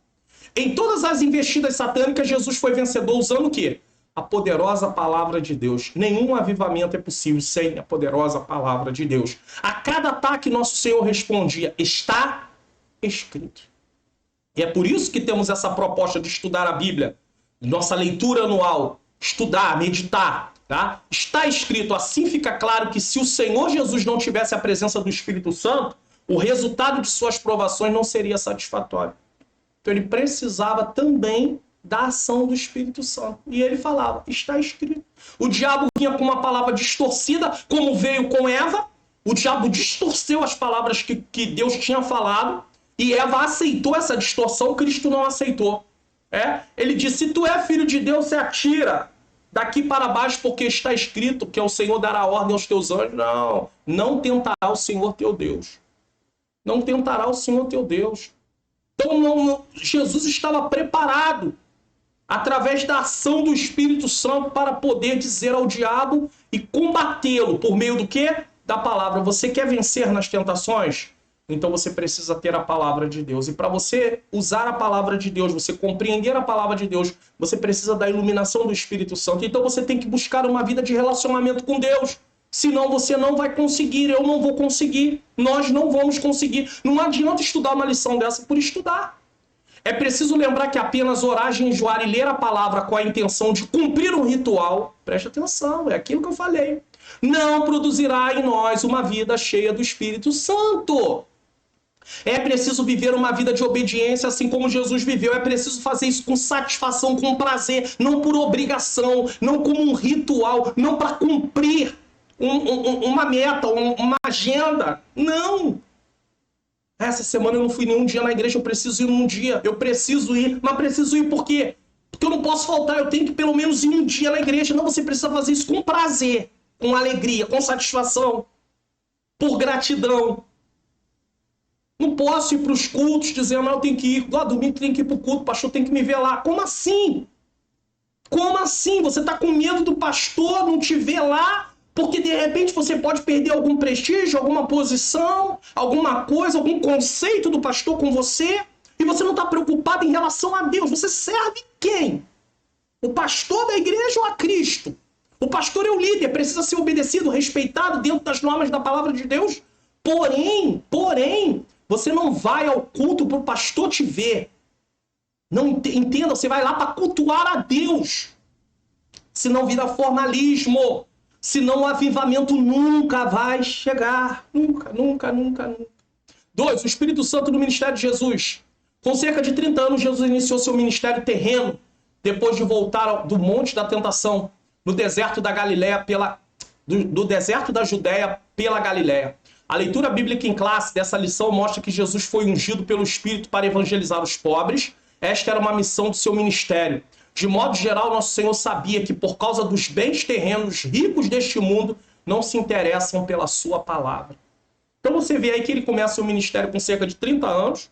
Em todas as investidas satânicas, Jesus foi vencedor usando o quê? A poderosa palavra de Deus. Nenhum avivamento é possível sem a poderosa palavra de Deus. A cada ataque, nosso Senhor respondia: está escrito. E é por isso que temos essa proposta de estudar a Bíblia. Nossa leitura anual. Estudar, meditar. Tá? Está escrito. Assim fica claro que se o Senhor Jesus não tivesse a presença do Espírito Santo, o resultado de suas provações não seria satisfatório. Então ele precisava também da ação do Espírito Santo. E ele falava, está escrito. O diabo vinha com uma palavra distorcida, como veio com Eva. O diabo distorceu as palavras que Deus tinha falado. E Eva aceitou essa distorção, Cristo não aceitou. Ele disse, se tu é filho de Deus, se atira daqui para baixo, porque está escrito que o Senhor dará ordem aos teus anjos. Não, não tentará o Senhor teu Deus. Não tentará o Senhor teu Deus. Então Jesus estava preparado através da ação do Espírito Santo para poder dizer ao diabo e combatê-lo por meio do quê? Da palavra. Você quer vencer nas tentações? Então você precisa ter a palavra de Deus. E para você usar a palavra de Deus, você compreender a palavra de Deus, você precisa da iluminação do Espírito Santo. Então você tem que buscar uma vida de relacionamento com Deus. Senão você não vai conseguir, eu não vou conseguir, nós não vamos conseguir. Não adianta estudar uma lição dessa por estudar. É preciso lembrar que apenas orar, jejuar e ler a palavra com a intenção de cumprir um ritual, preste atenção, é aquilo que eu falei, não produzirá em nós uma vida cheia do Espírito Santo. É preciso viver uma vida de obediência, assim como Jesus viveu. É preciso fazer isso com satisfação, com prazer, não por obrigação, não como um ritual, não para cumprir uma meta, uma agenda. Não! Essa semana eu não fui nenhum dia na igreja, eu preciso ir num dia. Eu preciso ir, mas preciso ir por quê? Porque eu não posso faltar, eu tenho que pelo menos ir um dia na igreja. Não, você precisa fazer isso com prazer, com alegria, com satisfação, por gratidão. Não posso ir para os cultos dizendo, eu tenho que ir, lá domingo tem que ir para o culto, o pastor tem que me ver lá. Como assim? Como assim? Você está com medo do pastor não te ver lá? Porque de repente você pode perder algum prestígio, alguma posição, alguma coisa, algum conceito do pastor com você, e você não está preocupado em relação a Deus. Você serve quem? O pastor da igreja ou a Cristo? O pastor é o líder, precisa ser obedecido, respeitado dentro das normas da palavra de Deus. Porém, você não vai ao culto para o pastor te ver. Não entenda, você vai lá para cultuar a Deus. Senão vira formalismo. Senão o avivamento nunca vai chegar. Nunca. 2. O Espírito Santo no ministério de Jesus. Com cerca de 30 anos, Jesus iniciou seu ministério terreno, depois de voltar do Monte da Tentação, no deserto da Galileia, do deserto da Judéia pela Galileia. A leitura bíblica em classe dessa lição mostra que Jesus foi ungido pelo Espírito para evangelizar os pobres. Esta era uma missão do seu ministério. De modo geral, nosso Senhor sabia que por causa dos bens terrenos ricos deste mundo, não se interessam pela sua palavra. Então você vê aí que ele começa o ministério com cerca de 30 anos.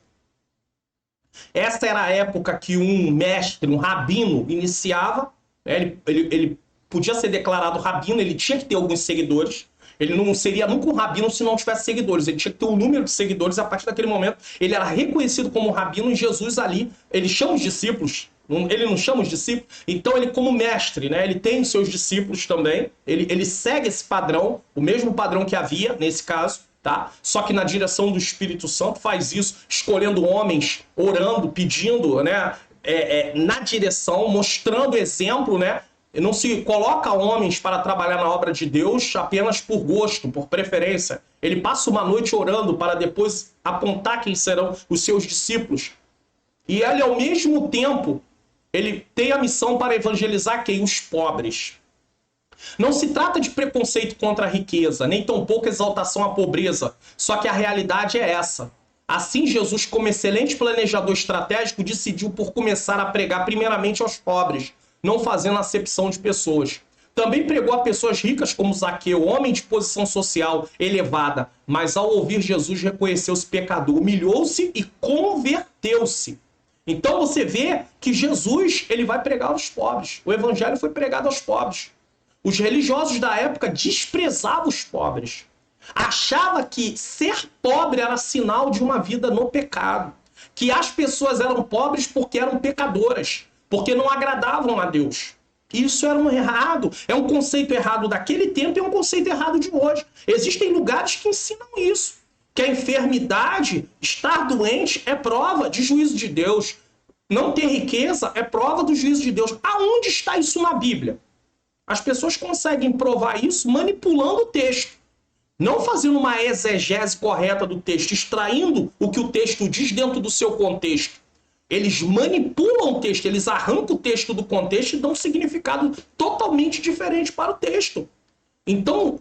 Essa era a época que um mestre, um rabino, iniciava. Ele podia ser declarado rabino, ele tinha que ter alguns seguidores. Ele não seria nunca um rabino se não tivesse seguidores. Ele tinha que ter um número de seguidores. A partir daquele momento, ele era reconhecido como rabino. E Jesus ali, ele chama os discípulos. Ele não chama os discípulos. Então ele, como mestre, né, ele tem os seus discípulos também. Ele segue esse padrão, o mesmo padrão que havia nesse caso, tá? Só que na direção do Espírito Santo, faz isso escolhendo homens, orando, pedindo, né, na direção, mostrando exemplo, né? Não se coloca homens para trabalhar na obra de Deus apenas por gosto, por preferência. Ele passa uma noite orando para depois apontar quem serão os seus discípulos. E ele, ao mesmo tempo, ele tem a missão para evangelizar quem? Os pobres. Não se trata de preconceito contra a riqueza, nem tampouco exaltação à pobreza. Só que a realidade é essa. Assim, Jesus, como excelente planejador estratégico, decidiu por começar a pregar primeiramente aos pobres, não fazendo acepção de pessoas. Também pregou a pessoas ricas como Zaqueu, homem de posição social elevada, mas ao ouvir Jesus reconheceu-se pecador, humilhou-se e converteu-se. Então você vê que Jesus, ele vai pregar aos pobres. O evangelho foi pregado aos pobres. Os religiosos da época desprezavam os pobres. Achava que ser pobre era sinal de uma vida no pecado. Que as pessoas eram pobres porque eram pecadoras, porque não agradavam a Deus. Isso era um errado, é um conceito errado daquele tempo e é um conceito errado de hoje. Existem lugares que ensinam isso, que a enfermidade, estar doente, é prova de juízo de Deus. Não ter riqueza é prova do juízo de Deus. Aonde está isso na Bíblia? As pessoas conseguem provar isso manipulando o texto. Não fazendo uma exegese correta do texto, extraindo o que o texto diz dentro do seu contexto. Eles manipulam o texto, eles arrancam o texto do contexto e dão um significado totalmente diferente para o texto. Então,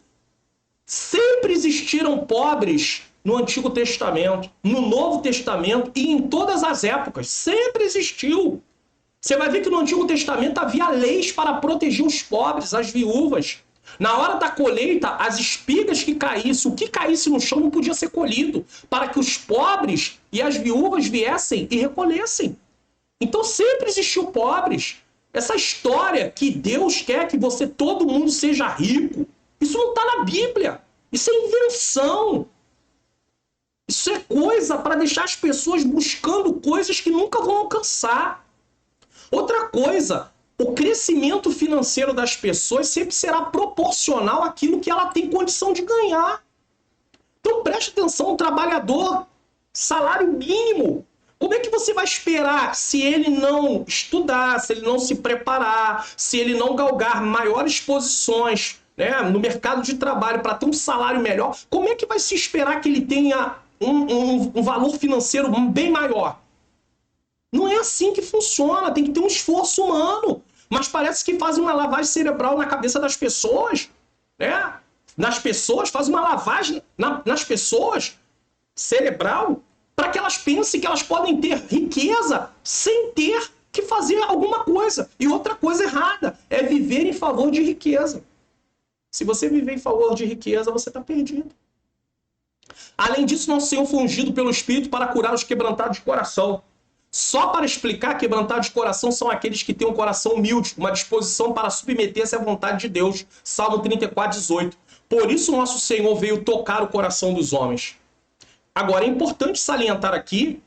sempre existiram pobres no Antigo Testamento, no Novo Testamento e em todas as épocas. Sempre existiu. Você vai ver que no Antigo Testamento havia leis para proteger os pobres, as viúvas. Na hora da colheita, as espigas que caíssem, o que caísse no chão não podia ser colhido, para que os pobres e as viúvas viessem e recolhessem. Então sempre existiu pobres. Essa história que Deus quer que você, todo mundo seja rico, isso não está na Bíblia. Isso é invenção. Isso é coisa para deixar as pessoas buscando coisas que nunca vão alcançar. Outra coisa, o crescimento financeiro das pessoas sempre será proporcional àquilo que ela tem condição de ganhar. Então preste atenção, um trabalhador, salário mínimo. Como é que você vai esperar se ele não estudar, se ele não se preparar, se ele não galgar maiores posições, né, no mercado de trabalho para ter um salário melhor? Como é que vai se esperar que ele tenha um valor financeiro bem maior? Não é assim que funciona, tem que ter um esforço humano. Mas parece que fazem uma lavagem cerebral na cabeça das pessoas, né? Nas pessoas, fazem uma lavagem nas pessoas cerebral para que elas pensem que elas podem ter riqueza sem ter que fazer alguma coisa. E outra coisa errada é viver em favor de riqueza. Se você viver em favor de riqueza, você está perdido. Além disso, nosso Senhor foi ungido pelo Espírito para curar os quebrantados de coração. Só para explicar, quebrantados de coração são aqueles que têm um coração humilde, uma disposição para submeter-se à vontade de Deus. Salmo 34, 18. Por isso nosso Senhor veio tocar o coração dos homens. Agora, é importante salientar aqui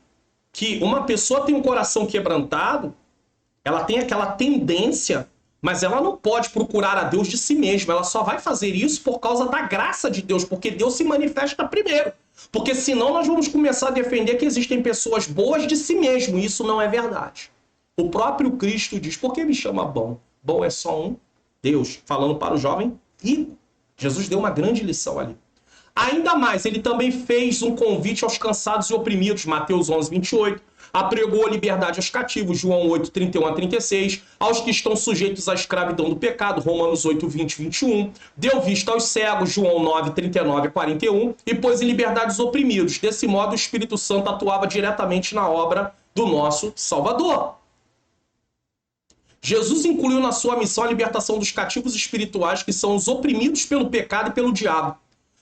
que uma pessoa tem um coração quebrantado, ela tem aquela tendência, mas ela não pode procurar a Deus de si mesma. Ela só vai fazer isso por causa da graça de Deus, porque Deus se manifesta primeiro. Porque senão nós vamos começar a defender que existem pessoas boas de si mesmo, e isso não é verdade. O próprio Cristo diz, por que me chama bom? Bom é só um Deus, falando para o jovem rico. Jesus deu uma grande lição ali. Ainda mais, ele também fez um convite aos cansados e oprimidos, Mateus 11, 28. Apregou a liberdade aos cativos, João 8, 31 a 36, aos que estão sujeitos à escravidão do pecado, Romanos 8, 20 e 21, deu vista aos cegos, João 9, 39 a 41, e pôs em liberdade os oprimidos. Desse modo, o Espírito Santo atuava diretamente na obra do nosso Salvador. Jesus incluiu na sua missão a libertação dos cativos espirituais, que são os oprimidos pelo pecado e pelo diabo.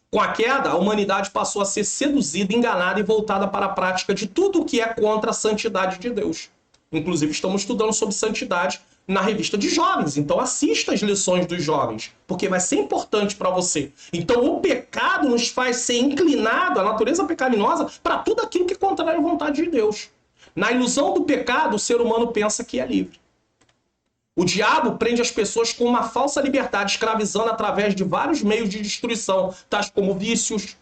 Com a queda, a humanidade passou a ser seduzida, enganada e voltada para a prática de tudo o que é contra a santidade de Deus. Inclusive, estamos estudando sobre santidade na revista de jovens. Então, assista as lições dos jovens, porque vai ser importante para você. Então, o pecado nos faz ser inclinado, a natureza pecaminosa, para tudo aquilo que é contrário à vontade de Deus. Na ilusão do pecado, o ser humano pensa que é livre. O diabo prende as pessoas com uma falsa liberdade, escravizando através de vários meios de destruição, tais como vícios.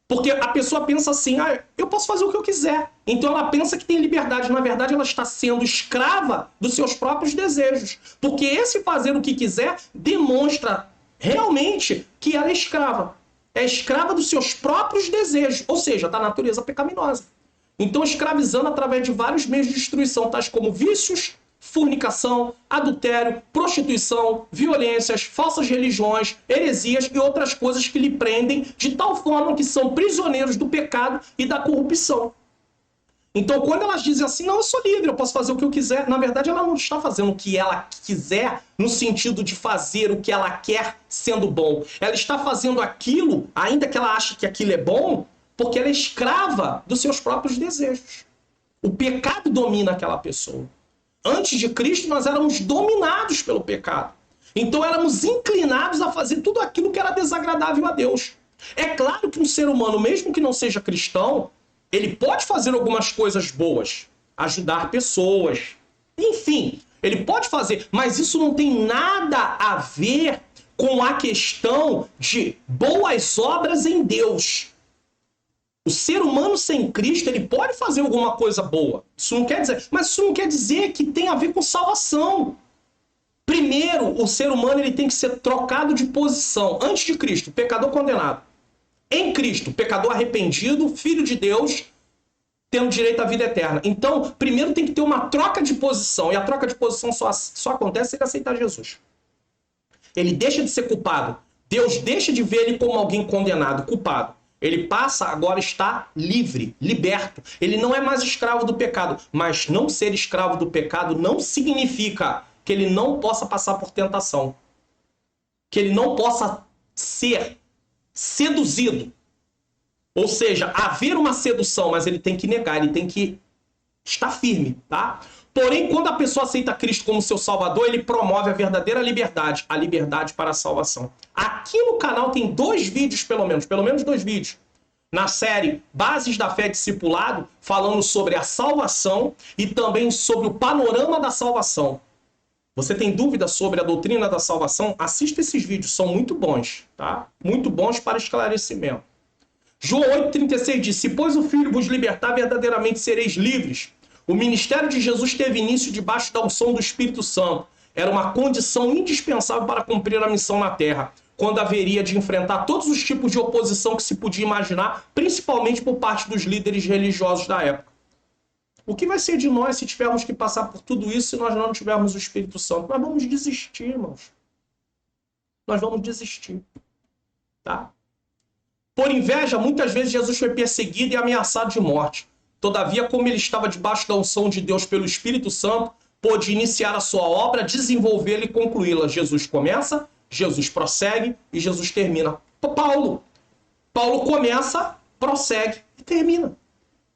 Porque a pessoa pensa assim, eu posso fazer o que eu quiser. Então ela pensa que tem liberdade. Na verdade, ela está sendo escrava dos seus próprios desejos. Porque esse fazer o que quiser demonstra realmente que ela é escrava. É escrava dos seus próprios desejos, ou seja, da natureza pecaminosa. Então escravizando através de vários meios de destruição, tais como vícios, fornicação, adultério, prostituição, violências, falsas religiões, heresias e outras coisas que lhe prendem de tal forma que são prisioneiros do pecado e da corrupção. Então, quando elas dizem assim, não, eu sou livre, eu posso fazer o que eu quiser, na verdade ela não está fazendo o que ela quiser no sentido de fazer o que ela quer sendo bom. Ela está fazendo aquilo, ainda que ela ache que aquilo é bom, porque ela é escrava dos seus próprios desejos. O pecado domina aquela pessoa. Antes de Cristo, nós éramos dominados pelo pecado. Então, éramos inclinados a fazer tudo aquilo que era desagradável a Deus. É claro que um ser humano, mesmo que não seja cristão, ele pode fazer algumas coisas boas, ajudar pessoas, enfim, ele pode fazer, mas isso não tem nada a ver com a questão de boas obras em Deus. O ser humano sem Cristo, ele pode fazer alguma coisa boa. Isso não quer dizer, mas isso não quer dizer que tem a ver com salvação. Primeiro, o ser humano ele tem que ser trocado de posição. Antes de Cristo, pecador condenado. Em Cristo, pecador arrependido, filho de Deus, tendo direito à vida eterna. Então, primeiro tem que ter uma troca de posição. E a troca de posição só acontece se ele aceitar Jesus. Ele deixa de ser culpado. Deus deixa de ver ele como alguém condenado, culpado. Ele passa agora a estar livre, liberto. Ele não é mais escravo do pecado. Mas não ser escravo do pecado não significa que ele não possa passar por tentação. Que ele não possa ser seduzido. Ou seja, haver uma sedução, mas ele tem que negar, ele tem que estar firme, tá? Porém, quando a pessoa aceita Cristo como seu salvador, ele promove a verdadeira liberdade, a liberdade para a salvação. Aqui no canal tem 2 vídeos, pelo menos 2 vídeos, na série Bases da Fé Discipulado, falando sobre a salvação e também sobre o panorama da salvação. Você tem dúvida sobre a doutrina da salvação? Assista esses vídeos, são muito bons, tá? Muito bons para esclarecimento. João 8,36 diz, se pois o Filho vos libertar, verdadeiramente sereis livres. O ministério de Jesus teve início debaixo da unção do Espírito Santo. Era uma condição indispensável para cumprir a missão na Terra, quando haveria de enfrentar todos os tipos de oposição que se podia imaginar, principalmente por parte dos líderes religiosos da época. O que vai ser de nós se tivermos que passar por tudo isso se nós não tivermos o Espírito Santo? Nós vamos desistir, irmãos. Nós vamos desistir. Tá? Por inveja, muitas vezes Jesus foi perseguido e ameaçado de morte. Todavia, como ele estava debaixo da unção de Deus pelo Espírito Santo, pôde iniciar a sua obra, desenvolvê-la e concluí-la. Jesus começa, Jesus prossegue e Jesus termina. Paulo começa, prossegue e termina.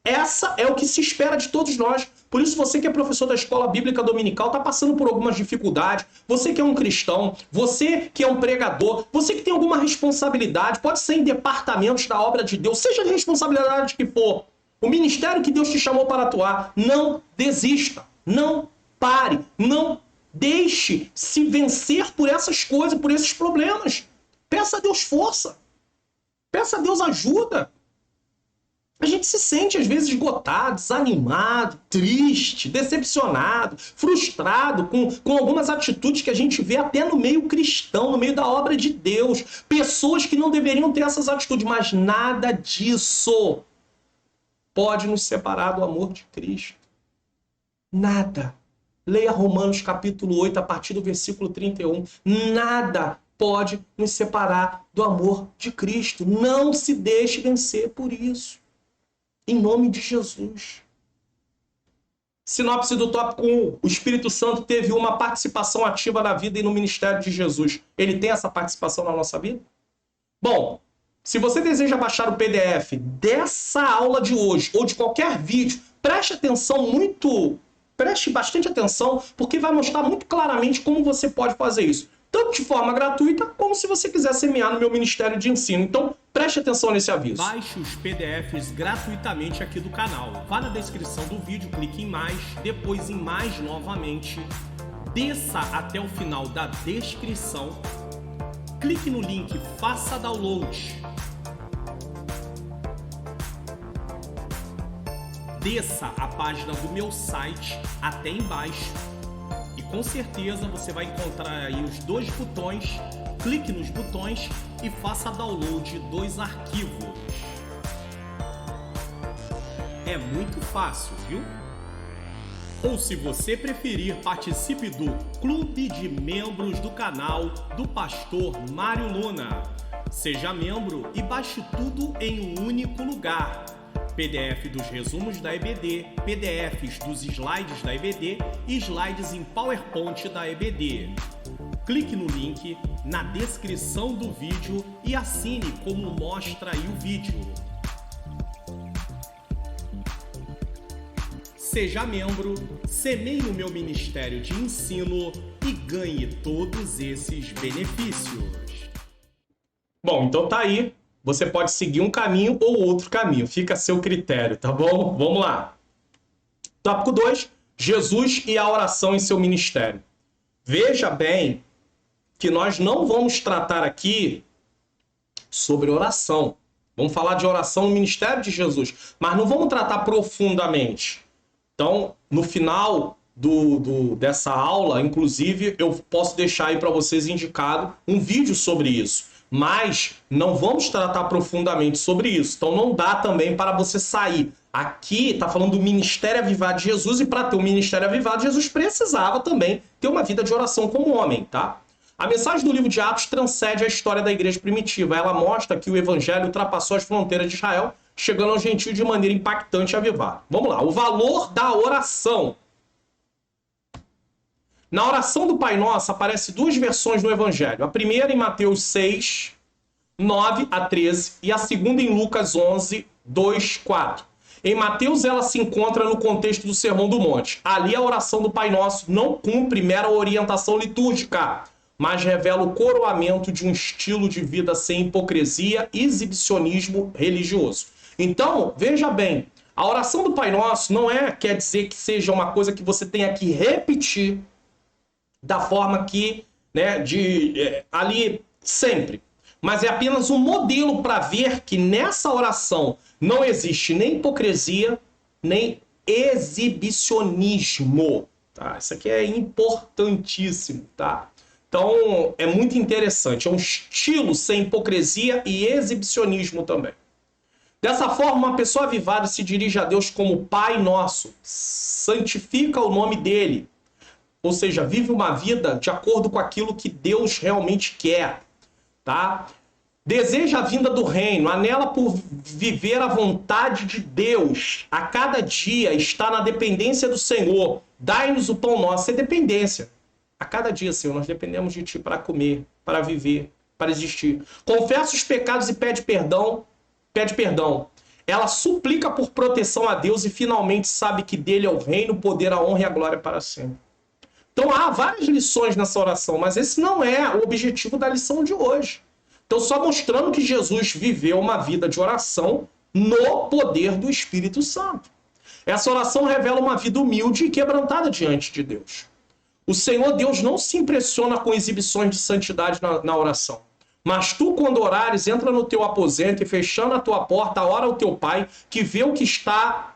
Essa é o que se espera de todos nós. Por isso, você que é professor da escola bíblica dominical está passando por algumas dificuldades. Você que é um cristão, você que é um pregador, você que tem alguma responsabilidade, pode ser em departamentos da obra de Deus, seja de responsabilidade que for. O ministério que Deus te chamou para atuar, não desista, não pare, não deixe se vencer por essas coisas, por esses problemas. Peça a Deus força. Peça a Deus ajuda. A gente se sente, às vezes, esgotado, desanimado, triste, decepcionado, frustrado com algumas atitudes que a gente vê até no meio cristão, no meio da obra de Deus. Pessoas que não deveriam ter essas atitudes, mas nada disso pode nos separar do amor de Cristo. Nada. Leia Romanos capítulo 8, a partir do versículo 31. Nada pode nos separar do amor de Cristo. Não se deixe vencer por isso. Em nome de Jesus. Sinopse do tópico 1. O Espírito Santo teve uma participação ativa na vida e no ministério de Jesus. Ele tem essa participação na nossa vida? Bom, se você deseja baixar o PDF dessa aula de hoje ou de qualquer vídeo, preste bastante atenção, porque vai mostrar muito claramente como você pode fazer isso. Tanto de forma gratuita, como se você quiser semear no meu Ministério de Ensino. Então, preste atenção nesse aviso. Baixe os PDFs gratuitamente aqui do canal. Vá na descrição do vídeo, clique em mais, depois em mais novamente. Desça até o final da descrição. Clique no link Faça Download. Desça a página do meu site até embaixo. E com certeza você vai encontrar aí os 2 botões, clique nos botões e faça download dos arquivos. É muito fácil, viu? Ou se você preferir, participe do Clube de Membros do canal do Pastor Mário Luna. Seja membro e baixe tudo em um único lugar. PDF dos resumos da EBD, PDFs dos slides da EBD e slides em PowerPoint da EBD. Clique no link na descrição do vídeo e assine como mostra aí o vídeo. Seja membro, semeie no meu ministério de ensino e ganhe todos esses benefícios. Bom, então tá aí. Você pode seguir um caminho ou outro caminho. Fica a seu critério, tá bom? Vamos lá. Tópico 2. Jesus e a oração em seu ministério. Veja bem que nós não vamos tratar aqui sobre oração. Vamos falar de oração no ministério de Jesus, mas não vamos tratar profundamente. Então, no final dessa aula, inclusive, eu posso deixar aí para vocês indicado um vídeo sobre isso. Mas não vamos tratar profundamente sobre isso. Então, não dá também para você sair. Aqui está falando do ministério avivado de Jesus, e para ter o ministério avivado, Jesus precisava também ter uma vida de oração como homem, tá? A mensagem do livro de Atos transcende a história da igreja primitiva. Ela mostra que o evangelho ultrapassou as fronteiras de Israel, chegando ao gentio de maneira impactante e avivada. Vamos lá, o valor da oração. Na oração do Pai Nosso aparecem duas versões no evangelho. A primeira em Mateus 6, 9 a 13, e a segunda em Lucas 11, 2, 4. Em Mateus ela se encontra no contexto do Sermão do Monte. Ali a oração do Pai Nosso não cumpre mera orientação litúrgica, mas revela o coroamento de um estilo de vida sem hipocrisia e exibicionismo religioso. Então, veja bem, a oração do Pai Nosso não quer dizer que seja uma coisa que você tenha que repetir da forma que, ali sempre. Mas é apenas um modelo para ver que nessa oração não existe nem hipocrisia, nem exibicionismo. Tá? Isso aqui é importantíssimo, tá? Então, é muito interessante. É um estilo sem hipocrisia e exibicionismo também. Dessa forma, uma pessoa avivada se dirige a Deus como Pai Nosso, santifica o nome dele, ou seja, vive uma vida de acordo com aquilo que Deus realmente quer, tá? Deseja a vinda do reino, anela por viver a vontade de Deus, a cada dia está na dependência do Senhor, dai-nos o pão nosso, é dependência. A cada dia, Senhor, nós dependemos de Ti para comer, para viver, para existir. Confessa os pecados e pede perdão. Ela suplica por proteção a Deus e finalmente sabe que dele é o reino, o poder, a honra e a glória para sempre. Então há várias lições nessa oração, mas esse não é o objetivo da lição de hoje. Então só mostrando que Jesus viveu uma vida de oração no poder do Espírito Santo. Essa oração revela uma vida humilde e quebrantada diante de Deus. O Senhor Deus não se impressiona com exibições de santidade na oração. Mas tu, quando orares, entra no teu aposento e fechando a tua porta, ora ao teu Pai, que vê o que está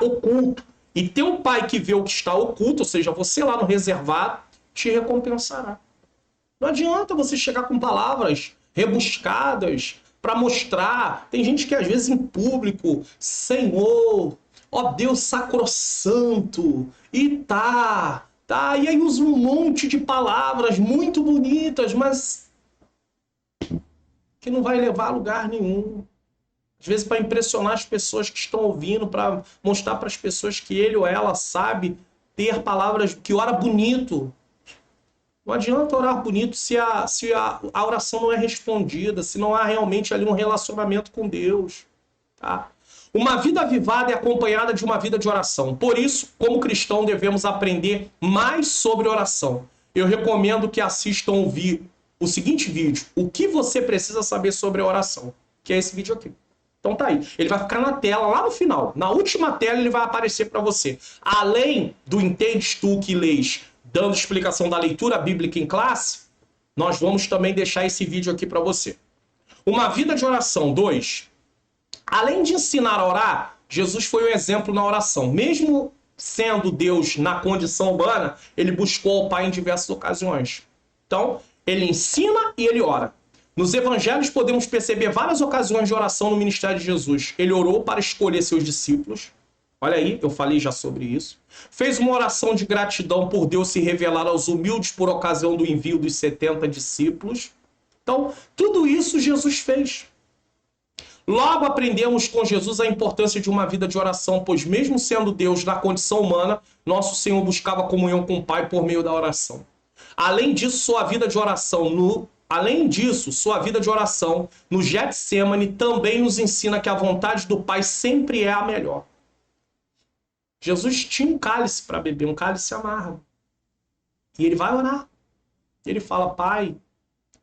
oculto. E teu Pai que vê o que está oculto, ou seja, você lá no reservado, te recompensará. Não adianta você chegar com palavras rebuscadas para mostrar. Tem gente que às vezes em público, Senhor, ó Deus sacrossanto, e tá, e aí usa um monte de palavras muito bonitas, mas que não vai levar a lugar nenhum. Às vezes para impressionar as pessoas que estão ouvindo, para mostrar para as pessoas que ele ou ela sabe ter palavras, que ora bonito. Não adianta orar bonito se a oração não é respondida, se não há realmente ali um relacionamento com Deus. Tá? Uma vida avivada é acompanhada de uma vida de oração. Por isso, como cristão, devemos aprender mais sobre oração. Eu recomendo que assistam o seguinte vídeo, o que você precisa saber sobre a oração, que é esse vídeo aqui. Então tá aí. Ele vai ficar na tela, lá no final. Na última tela ele vai aparecer para você. Além do Entendes Tu que Lês, dando explicação da leitura bíblica em classe, nós vamos também deixar esse vídeo aqui para você. Uma vida de oração. 2. Além de ensinar a orar, Jesus foi um exemplo na oração. Mesmo sendo Deus na condição humana, ele buscou o Pai em diversas ocasiões. Então, ele ensina e ele ora. Nos evangelhos podemos perceber várias ocasiões de oração no ministério de Jesus. Ele orou para escolher seus discípulos, Olha aí, eu falei já sobre isso. Fez uma oração de gratidão por Deus se revelar aos humildes por ocasião do envio dos 70 discípulos. Então, tudo isso Jesus fez. Logo aprendemos com Jesus a importância de uma vida de oração, pois mesmo sendo Deus na condição humana, nosso Senhor buscava comunhão com o Pai por meio da oração. Além disso, sua vida de oração no Getsêmani também nos ensina que a vontade do Pai sempre é a melhor. Jesus tinha um cálice para beber, um cálice amargo. E ele vai orar. Ele fala: Pai,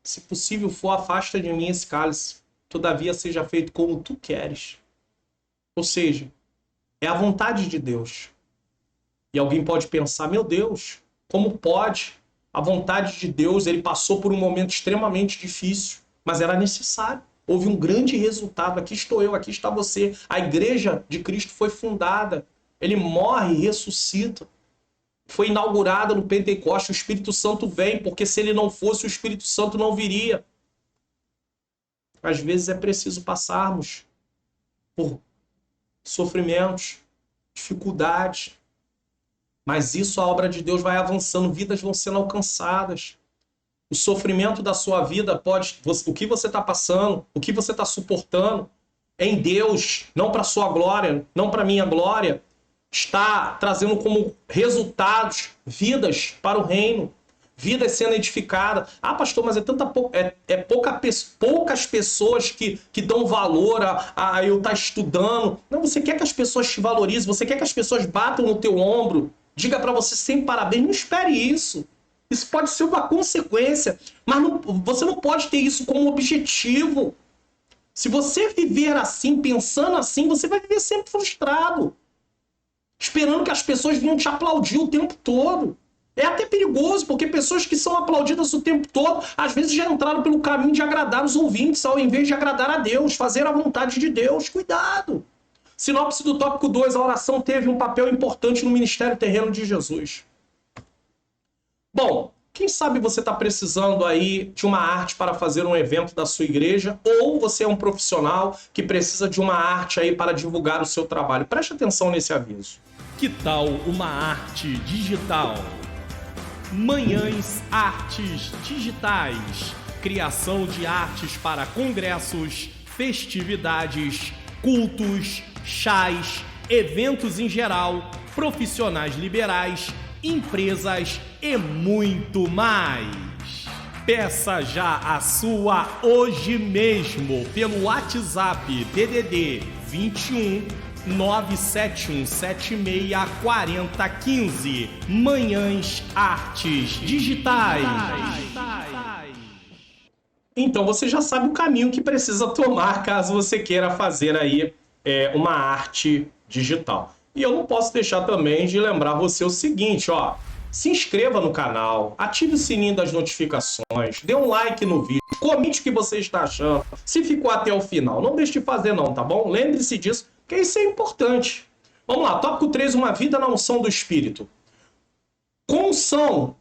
se possível for, afasta de mim esse cálice. Todavia seja feito como tu queres. Ou seja, é a vontade de Deus. E alguém pode pensar: meu Deus, como pode? A vontade de Deus, ele passou por um momento extremamente difícil, mas era necessário. Houve um grande resultado. Aqui estou eu, aqui está você. A igreja de Cristo foi fundada. Ele morre e ressuscita. Foi inaugurada no Pentecostes. O Espírito Santo vem, porque se ele não fosse, o Espírito Santo não viria. Às vezes é preciso passarmos por sofrimentos, dificuldades. Mas isso, a obra de Deus vai avançando, vidas vão sendo alcançadas. O sofrimento da sua vida o que você está passando, o que você está suportando, em Deus, não para a sua glória, não para a minha glória, está trazendo como resultados vidas para o reino, vidas sendo edificadas. Ah, pastor, mas poucas pessoas que dão valor a eu estar estudando. Não, você quer que as pessoas te valorizem, você quer que as pessoas batam no teu ombro, diga para você sempre parabéns, não espere isso. Isso pode ser uma consequência, mas você não pode ter isso como objetivo. Se você viver assim, pensando assim, você vai viver sempre frustrado, esperando que as pessoas venham te aplaudir o tempo todo. É até perigoso, porque pessoas que são aplaudidas o tempo todo, às vezes já entraram pelo caminho de agradar os ouvintes, ao invés de agradar a Deus, fazer a vontade de Deus. Cuidado! Sinopse do tópico 2, a oração teve um papel importante no ministério terreno de Jesus. Bom, quem sabe você está precisando aí de uma arte para fazer um evento da sua igreja, ou você é um profissional que precisa de uma arte aí para divulgar o seu trabalho. Preste atenção nesse aviso. Que tal uma arte digital? Manhãs Artes Digitais. Criação de artes para congressos, festividades, cultos, chás, eventos em geral, profissionais liberais, empresas e muito mais. Peça já a sua hoje mesmo pelo WhatsApp DDD 21 971764015. Manhãs Artes Digitais. Então você já sabe o caminho que precisa tomar caso você queira fazer aí uma arte digital. E eu não posso deixar também de lembrar você o seguinte, ó. Se inscreva no canal, ative o sininho das notificações, dê um like no vídeo, comente o que você está achando, se ficou até o final. Não deixe de fazer não, tá bom? Lembre-se disso, porque isso é importante. Vamos lá, tópico 3, uma vida na unção do Espírito. Com unção,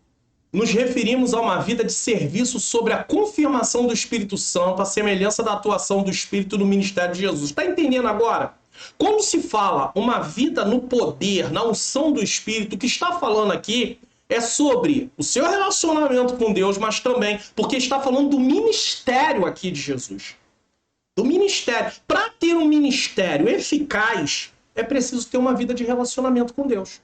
nos referimos a uma vida de serviço sobre a confirmação do Espírito Santo, a semelhança da atuação do Espírito no ministério de Jesus. Está entendendo agora? Quando se fala uma vida no poder, na unção do Espírito, o que está falando aqui é sobre o seu relacionamento com Deus, mas também porque está falando do ministério aqui de Jesus. Do ministério. Para ter um ministério eficaz, é preciso ter uma vida de relacionamento com Deus.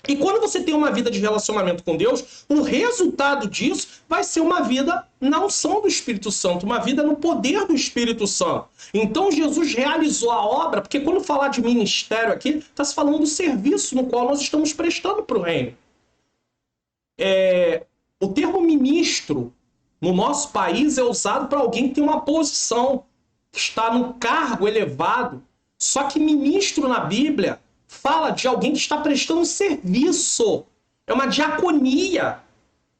E quando você tem uma vida de relacionamento com Deus, o resultado disso vai ser uma vida na unção do Espírito Santo, uma vida no poder do Espírito Santo. Então Jesus realizou a obra, porque quando falar de ministério aqui, está se falando do serviço no qual nós estamos prestando para o reino. O termo ministro no nosso país é usado para alguém que tem uma posição, que está num cargo elevado. Só que ministro na Bíblia fala de alguém que está prestando serviço. É uma diaconia.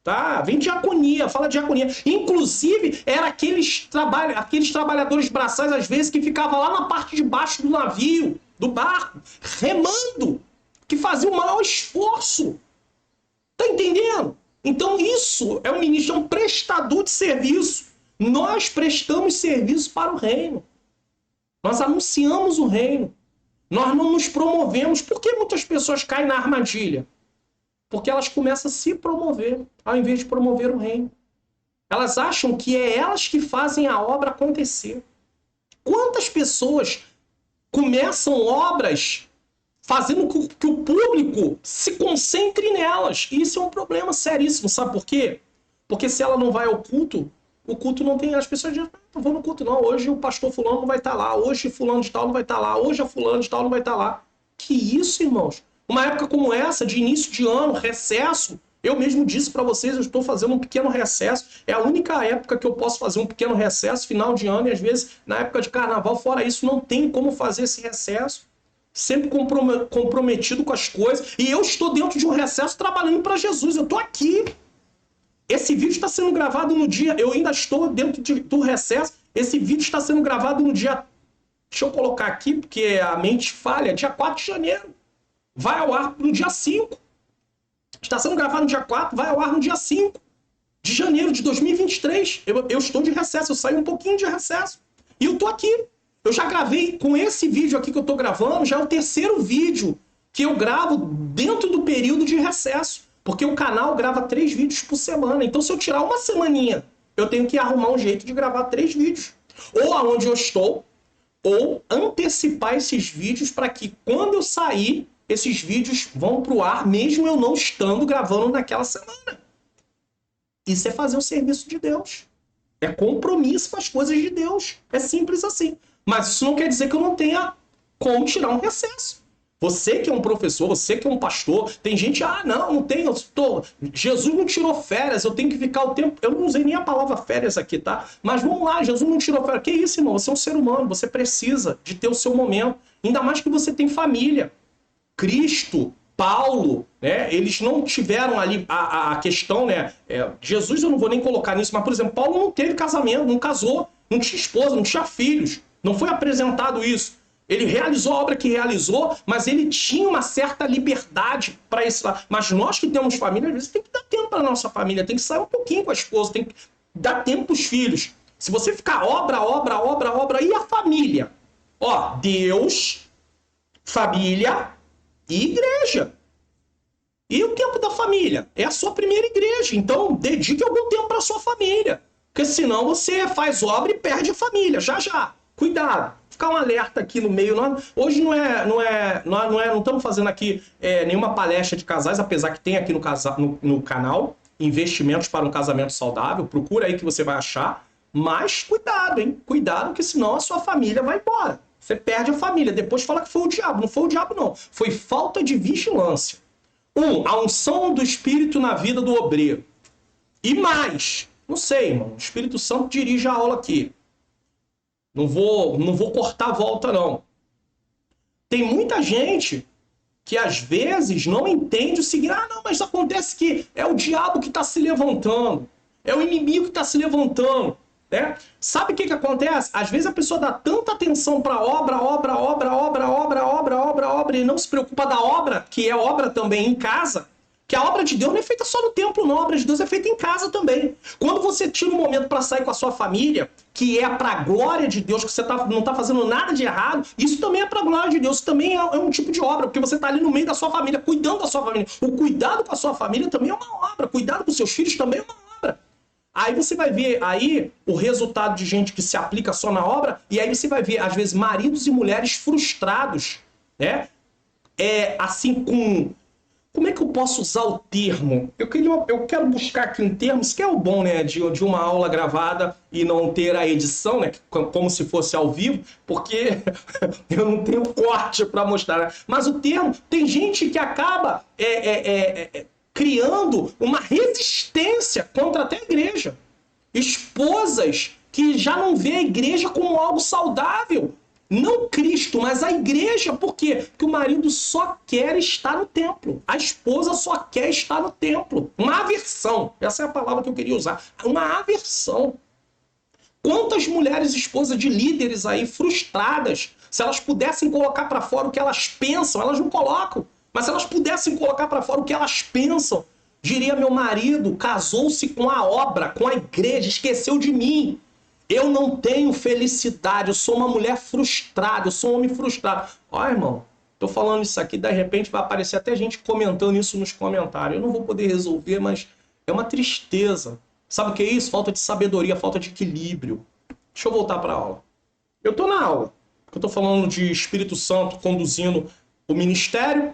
Tá? Vem diaconia, fala diaconia. Inclusive, era aqueles trabalhadores braçais, às vezes, que ficavam lá na parte de baixo do navio, do barco, remando, que faziam o maior esforço. Tá entendendo? Então isso é um ministro, é um prestador de serviço. Nós prestamos serviço para o reino. Nós anunciamos o reino. Nós não nos promovemos. Por que muitas pessoas caem na armadilha? Porque elas começam a se promover, ao invés de promover o reino. Elas acham que é elas que fazem a obra acontecer. Quantas pessoas começam obras fazendo que o público se concentre nelas? E isso é um problema seríssimo. Sabe por quê? Porque se ela não vai ao culto, o culto não tem... As pessoas dizem, não vou no culto não, hoje o pastor fulano não vai estar lá, hoje fulano de tal não vai estar lá, hoje a fulano de tal não vai estar lá. Que isso, irmãos? Uma época como essa, de início de ano, recesso, eu mesmo disse para vocês, eu estou fazendo um pequeno recesso. É a única época que eu posso fazer um pequeno recesso, final de ano, e às vezes na época de carnaval. Fora isso, não tem como fazer esse recesso. Sempre comprometido com as coisas. E eu estou dentro de um recesso trabalhando para Jesus. Eu estou aqui. Esse vídeo está sendo gravado no dia... Eu ainda estou dentro do recesso. Esse vídeo está sendo gravado no dia... Deixa eu colocar aqui, porque a mente falha. Dia 4 de janeiro. Vai ao ar no dia 5. Está sendo gravado no dia 4, vai ao ar no dia 5 de janeiro de 2023. Eu estou de recesso, eu saí um pouquinho de recesso. E eu estou aqui. Eu já gravei com esse vídeo aqui que eu estou gravando, já é o terceiro vídeo que eu gravo dentro do período de recesso. Porque o canal grava 3 vídeos por semana. Então, se eu tirar uma semaninha, eu tenho que arrumar um jeito de gravar 3 vídeos. Ou aonde eu estou, ou antecipar esses vídeos para que quando eu sair, esses vídeos vão para o ar, mesmo eu não estando gravando naquela semana. Isso é fazer o serviço de Deus. É compromisso com as coisas de Deus. É simples assim. Mas isso não quer dizer que eu não tenha como tirar um recesso. Você que é um professor, você que é um pastor, tem gente, não tenho, Jesus não tirou férias, eu tenho que ficar o tempo... Eu não usei nem a palavra férias aqui, tá? Mas vamos lá, Jesus não tirou férias. Que isso, irmão? Você é um ser humano, você precisa de ter o seu momento. Ainda mais que você tem família. Cristo, Paulo, né? Eles não tiveram ali a questão, né? Jesus eu não vou nem colocar nisso, mas, por exemplo, Paulo não teve casamento, não casou, não tinha esposa, não tinha filhos. Não foi apresentado isso. Ele realizou a obra que realizou, mas ele tinha uma certa liberdade para esse lado. Mas nós que temos família, às vezes tem que dar tempo para a nossa família, tem que sair um pouquinho com a esposa, tem que dar tempo para os filhos. Se você ficar obra, e a família? Ó, Deus, família e igreja. E o tempo da família? É a sua primeira igreja. Então, dedique algum tempo para a sua família. Porque senão você faz obra e perde a família. Já. Cuidado. Ficar um alerta aqui no meio. Hoje não estamos fazendo aqui nenhuma palestra de casais, apesar que tem aqui no canal investimentos para um casamento saudável. Procura aí que você vai achar. Mas cuidado, hein? Cuidado, que senão a sua família vai embora. Você perde a família. Depois fala que foi o diabo. Não foi o diabo, não. Foi falta de vigilância. A unção do Espírito na vida do obreiro. E mais, não sei, irmão. O Espírito Santo dirige a aula aqui. Não vou cortar a volta, não. Tem muita gente que às vezes não entende o seguinte: não, mas acontece que é o diabo que está se levantando. É o inimigo que está se levantando. Né? Sabe o que acontece? Às vezes a pessoa dá tanta atenção para obra, e não se preocupa da obra, que é obra também em casa, que a obra de Deus não é feita só no templo, não. A obra de Deus é feita em casa também. Quando você tira um momento para sair com a sua família, que é para a glória de Deus, que você não está fazendo nada de errado, isso também é para a glória de Deus. Isso também é um tipo de obra, porque você está ali no meio da sua família, cuidando da sua família. O cuidado com a sua família também é uma obra. Cuidado com os seus filhos também é uma obra. Aí você vai ver aí o resultado de gente que se aplica só na obra, e aí você vai ver, às vezes, maridos e mulheres frustrados, né? Assim, como é que eu posso usar o termo? Eu quero buscar aqui um termo, isso que é o bom, né, de uma aula gravada e não ter a edição, né, como se fosse ao vivo, porque eu não tenho corte para mostrar. Né? Mas o termo, tem gente que acaba criando uma resistência contra até a igreja. Esposas que já não vê a igreja como algo saudável. Não Cristo, mas a igreja. Por quê? Porque o marido só quer estar no templo. A esposa só quer estar no templo. Uma aversão. Essa é a palavra que eu queria usar. Uma aversão. Quantas mulheres esposas de líderes aí frustradas, se elas pudessem colocar para fora o que elas pensam, elas não colocam. Mas se elas pudessem colocar para fora o que elas pensam, diria: meu marido casou-se com a obra, com a igreja, esqueceu de mim. Eu não tenho felicidade, eu sou uma mulher frustrada, eu sou um homem frustrado. Ó, irmão, tô falando isso aqui, de repente vai aparecer até gente comentando isso nos comentários. Eu não vou poder resolver, mas é uma tristeza. Sabe o que é isso? Falta de sabedoria, falta de equilíbrio. Deixa eu voltar para a aula. Eu tô na aula, eu tô falando de Espírito Santo conduzindo o ministério.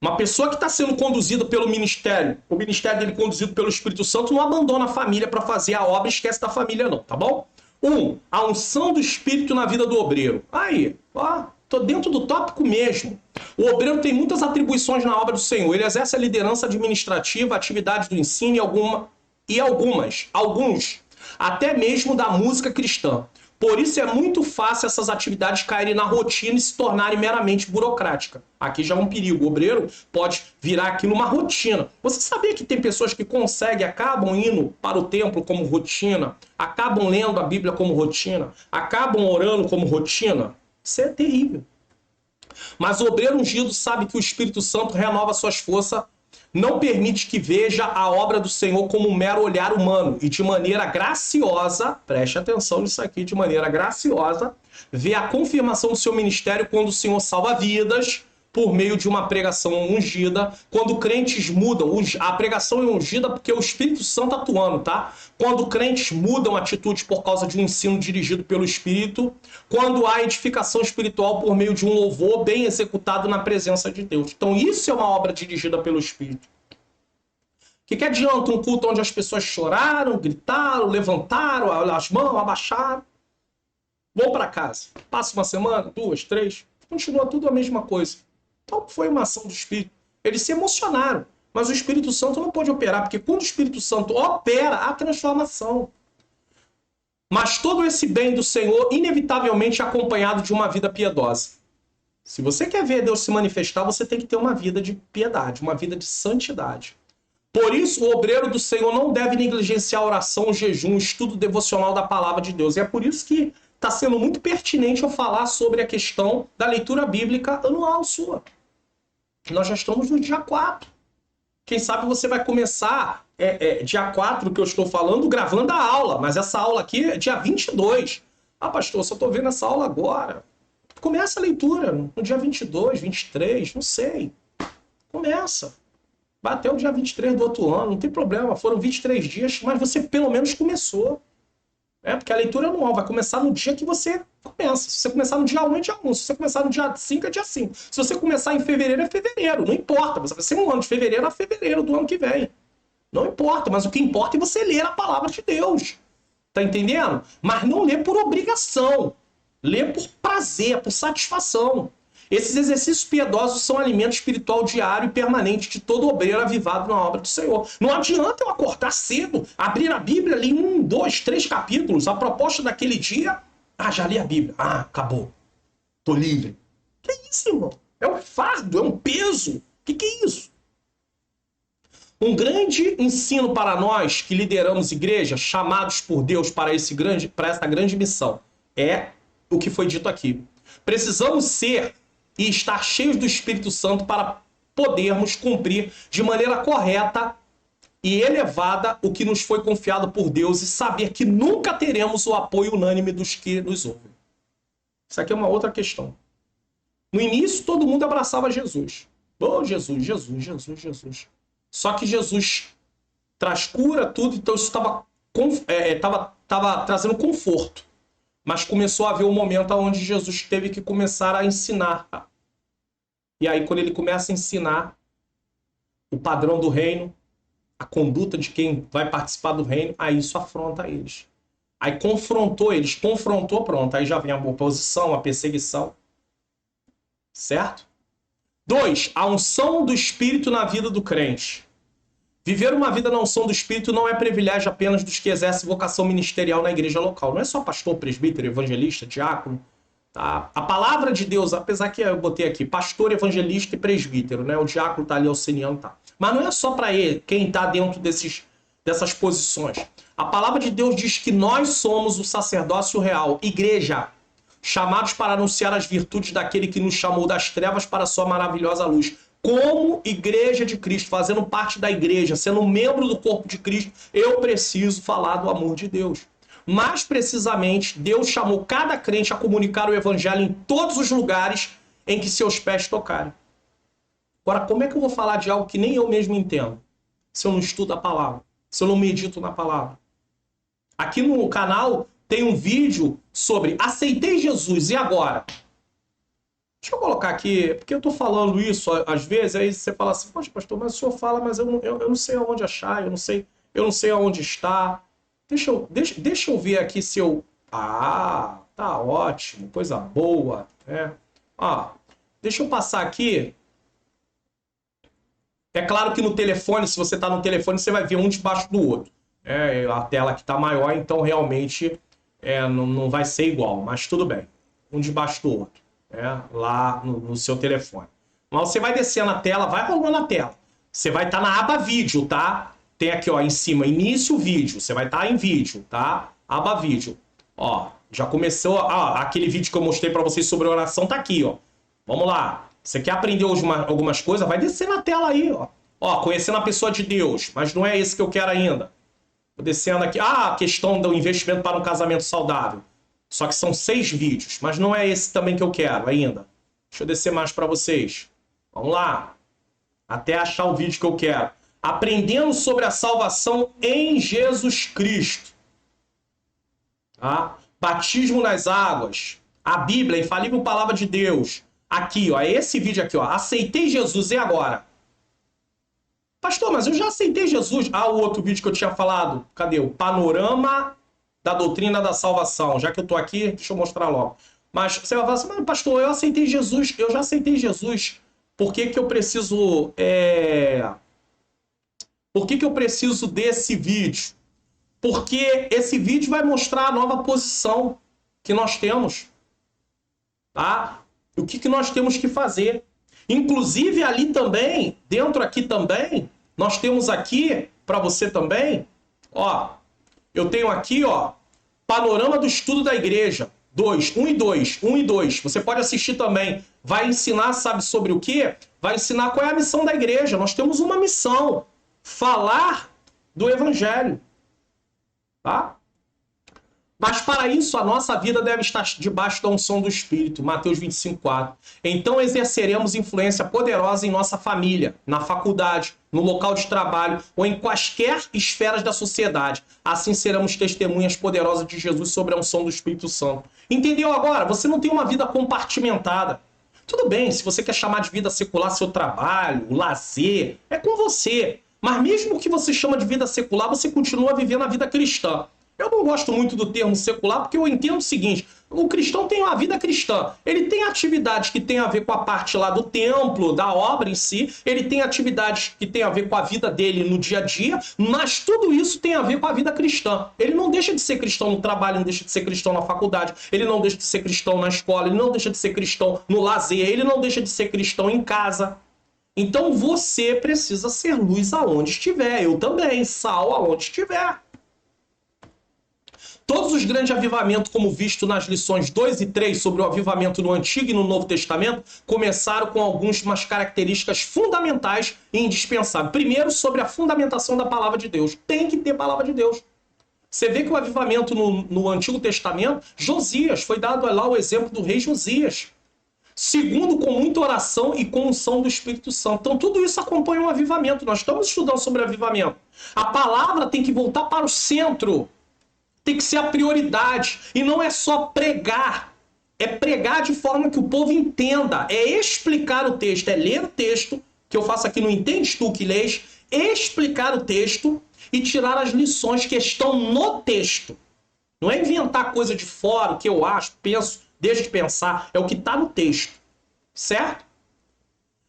Uma pessoa que está sendo conduzida pelo ministério, o ministério dele conduzido pelo Espírito Santo, não abandona a família para fazer a obra e esquece da família não, tá bom? A unção do Espírito na vida do obreiro. Aí, ó, tô dentro do tópico mesmo. O obreiro tem muitas atribuições na obra do Senhor. Ele exerce a liderança administrativa, atividades do ensino e alguns, até mesmo da música cristã. Por isso é muito fácil essas atividades caírem na rotina e se tornarem meramente burocráticas. Aqui já é um perigo. O obreiro pode virar aquilo uma rotina. Você sabia que tem pessoas que conseguem, acabam indo para o templo como rotina, acabam lendo a Bíblia como rotina, acabam orando como rotina? Isso é terrível. Mas o obreiro ungido sabe que o Espírito Santo renova suas forças, não permite que veja a obra do Senhor como um mero olhar humano e de maneira graciosa, preste atenção nisso aqui, de maneira graciosa, vê a confirmação do seu ministério quando o Senhor salva vidas por meio de uma pregação ungida, quando crentes mudam, a pregação é ungida porque o Espírito Santo atuando, tá? Quando crentes mudam atitude por causa de um ensino dirigido pelo Espírito, quando há edificação espiritual por meio de um louvor bem executado na presença de Deus. Então isso é uma obra dirigida pelo Espírito. O que adianta um culto onde as pessoas choraram, gritaram, levantaram as mãos, abaixaram? Vão para casa. Passa uma semana, 2, 3, continua tudo a mesma coisa. Então foi uma ação do Espírito. Eles se emocionaram, mas o Espírito Santo não pode operar, porque quando o Espírito Santo opera, há transformação. Mas todo esse bem do Senhor, inevitavelmente, é acompanhado de uma vida piedosa. Se você quer ver Deus se manifestar, você tem que ter uma vida de piedade, uma vida de santidade. Por isso, o obreiro do Senhor não deve negligenciar a oração, o jejum, o estudo devocional da palavra de Deus. E é por isso que está sendo muito pertinente eu falar sobre a questão da leitura bíblica anual sua. Nós já estamos no dia 4. Quem sabe você vai começar dia 4, que eu estou falando, gravando a aula. Mas essa aula aqui é dia 22. Ah, pastor, só estou vendo essa aula agora. Começa a leitura no dia 22, 23, não sei. Começa. Vai até o dia 23 do outro ano, não tem problema. Foram 23 dias, mas você pelo menos começou. Porque a leitura anual vai começar no dia que você começa. Se você começar no dia 1, é dia 1. Se você começar no dia 5, é dia 5. Se você começar em fevereiro, é fevereiro. Não importa. Você vai ser um ano de fevereiro a fevereiro do ano que vem. Não importa. Mas o que importa é você ler a palavra de Deus. Tá entendendo? Mas não ler por obrigação. Ler por prazer, por satisfação. Esses exercícios piedosos são alimento espiritual diário e permanente de todo obreiro avivado na obra do Senhor. Não adianta eu acordar cedo, abrir a Bíblia, ler 1, 2, 3 capítulos, a proposta daquele dia, já li a Bíblia, acabou, tô livre. Que isso, irmão? É um fardo, é um peso. Que é isso? Um grande ensino para nós que lideramos igrejas, chamados por Deus para essa grande missão, é o que foi dito aqui. Precisamos ser e estar cheios do Espírito Santo para podermos cumprir de maneira correta e elevada o que nos foi confiado por Deus e saber que nunca teremos o apoio unânime dos que nos ouvem. Isso aqui é uma outra questão. No início, todo mundo abraçava Jesus. Oh, Jesus, Jesus, Jesus, Jesus. Só que Jesus traz cura, tudo, então isso estava trazendo conforto. Mas começou a haver um momento onde Jesus teve que começar a ensinar. E aí, quando ele começa a ensinar o padrão do reino, a conduta de quem vai participar do reino, aí isso afronta eles. Aí confrontou eles, pronto. Aí já vem a oposição, a perseguição. Certo? 2. A unção do Espírito na vida do crente. Viver uma vida na unção do Espírito não é privilégio apenas dos que exercem vocação ministerial na igreja local. Não é só pastor, presbítero, evangelista, diácono. Tá? A palavra de Deus, apesar que eu botei aqui, pastor, evangelista e presbítero, né? O diácono está ali auxiliando, tá? Mas não é só para ele, quem está dentro dessas posições. A palavra de Deus diz que nós somos o sacerdócio real, igreja, chamados para anunciar as virtudes daquele que nos chamou das trevas para a sua maravilhosa luz. Como igreja de Cristo, fazendo parte da igreja, sendo um membro do corpo de Cristo, eu preciso falar do amor de Deus. Mais precisamente, Deus chamou cada crente a comunicar o evangelho em todos os lugares em que seus pés tocarem. Agora, como é que eu vou falar de algo que nem eu mesmo entendo? Se eu não estudo a palavra, se eu não medito na palavra. Aqui no canal tem um vídeo sobre aceitei Jesus, e agora? Deixa eu colocar aqui, porque eu tô falando isso às vezes, aí você fala assim, poxa, pastor, mas o senhor fala, mas eu não sei aonde achar, eu não sei aonde está. Deixa eu ver aqui se eu... Ah, tá ótimo, coisa boa, né? Deixa eu passar aqui. É claro que no telefone, se você tá no telefone, você vai ver um debaixo do outro. A tela aqui tá maior, então realmente não vai ser igual, mas tudo bem. Um debaixo do outro. Lá no seu telefone. Mas você vai descer na tela, vai rolando a tela. Você vai estar na aba vídeo, tá? Tem aqui, ó, em cima, início vídeo. Você vai estar em vídeo, tá? Aba vídeo. Ó, já começou, aquele vídeo que eu mostrei pra vocês sobre oração tá aqui, ó. Vamos lá. Você quer aprender algumas coisas? Vai descer na tela aí, ó. Ó, conhecendo a pessoa de Deus. Mas não é esse que eu quero ainda. Vou descendo aqui. A questão do investimento para um casamento saudável. Só que são 6 vídeos, mas não é esse também que eu quero ainda. Deixa eu descer mais para vocês. Vamos lá. Até achar o vídeo que eu quero. Aprendendo sobre a salvação em Jesus Cristo. Tá? Batismo nas águas. A Bíblia, a infalível palavra de Deus. Aqui, ó. É esse vídeo aqui, ó. Aceitei Jesus, e agora? Pastor, mas eu já aceitei Jesus. O outro vídeo que eu tinha falado. Cadê? O panorama da doutrina da salvação. Já que eu tô aqui, deixa eu mostrar logo. Mas você vai falar assim, mas pastor, eu aceitei Jesus, eu já aceitei Jesus. Por que eu preciso... Por que eu preciso desse vídeo? Porque esse vídeo vai mostrar a nova posição que nós temos. Tá? O que nós temos que fazer. Inclusive ali também, dentro aqui também, nós temos aqui, para você também, ó, eu tenho aqui, ó, panorama do estudo da igreja. 1 e 2. Você pode assistir também. Vai ensinar, sabe sobre o quê? Vai ensinar qual é a missão da igreja. Nós temos uma missão. Falar do evangelho. Tá? Mas para isso, a nossa vida deve estar debaixo da unção do Espírito. Mateus 25:4. Então exerceremos influência poderosa em nossa família, na faculdade, no local de trabalho ou em quaisquer esferas da sociedade. Assim seremos testemunhas poderosas de Jesus sobre a unção do Espírito Santo. Entendeu agora? Você não tem uma vida compartimentada. Tudo bem, se você quer chamar de vida secular seu trabalho, o lazer, é com você. Mas mesmo que você chama de vida secular, você continua vivendo a vida cristã. Eu não gosto muito do termo secular, porque eu entendo o seguinte, o cristão tem uma vida cristã, ele tem atividades que tem a ver com a parte lá do templo, da obra em si, ele tem atividades que tem a ver com a vida dele no dia a dia, mas tudo isso tem a ver com a vida cristã. Ele não deixa de ser cristão no trabalho, não deixa de ser cristão na faculdade, ele não deixa de ser cristão na escola, ele não deixa de ser cristão no lazer, ele não deixa de ser cristão em casa. Então você precisa ser luz aonde estiver, eu também, sal aonde estiver. Todos os grandes avivamentos, como visto nas lições 2 e 3 sobre o avivamento no Antigo e no Novo Testamento, começaram com algumas características fundamentais e indispensáveis. Primeiro, sobre a fundamentação da palavra de Deus. Tem que ter palavra de Deus. Você vê que o avivamento no Antigo Testamento, Josias, foi dado lá o exemplo do rei Josias. Segundo, com muita oração e com unção do Espírito Santo. Então tudo isso acompanha um avivamento. Nós estamos estudando sobre avivamento. A palavra tem que voltar para o centro. Tem que ser a prioridade. E não é só pregar. É pregar de forma que o povo entenda. É explicar o texto. É ler o texto, que eu faço aqui no Entendes Tu que lês. Explicar o texto e tirar as lições que estão no texto. Não é inventar coisa de fora, o que eu acho, penso, deixo de pensar. É o que está no texto. Certo?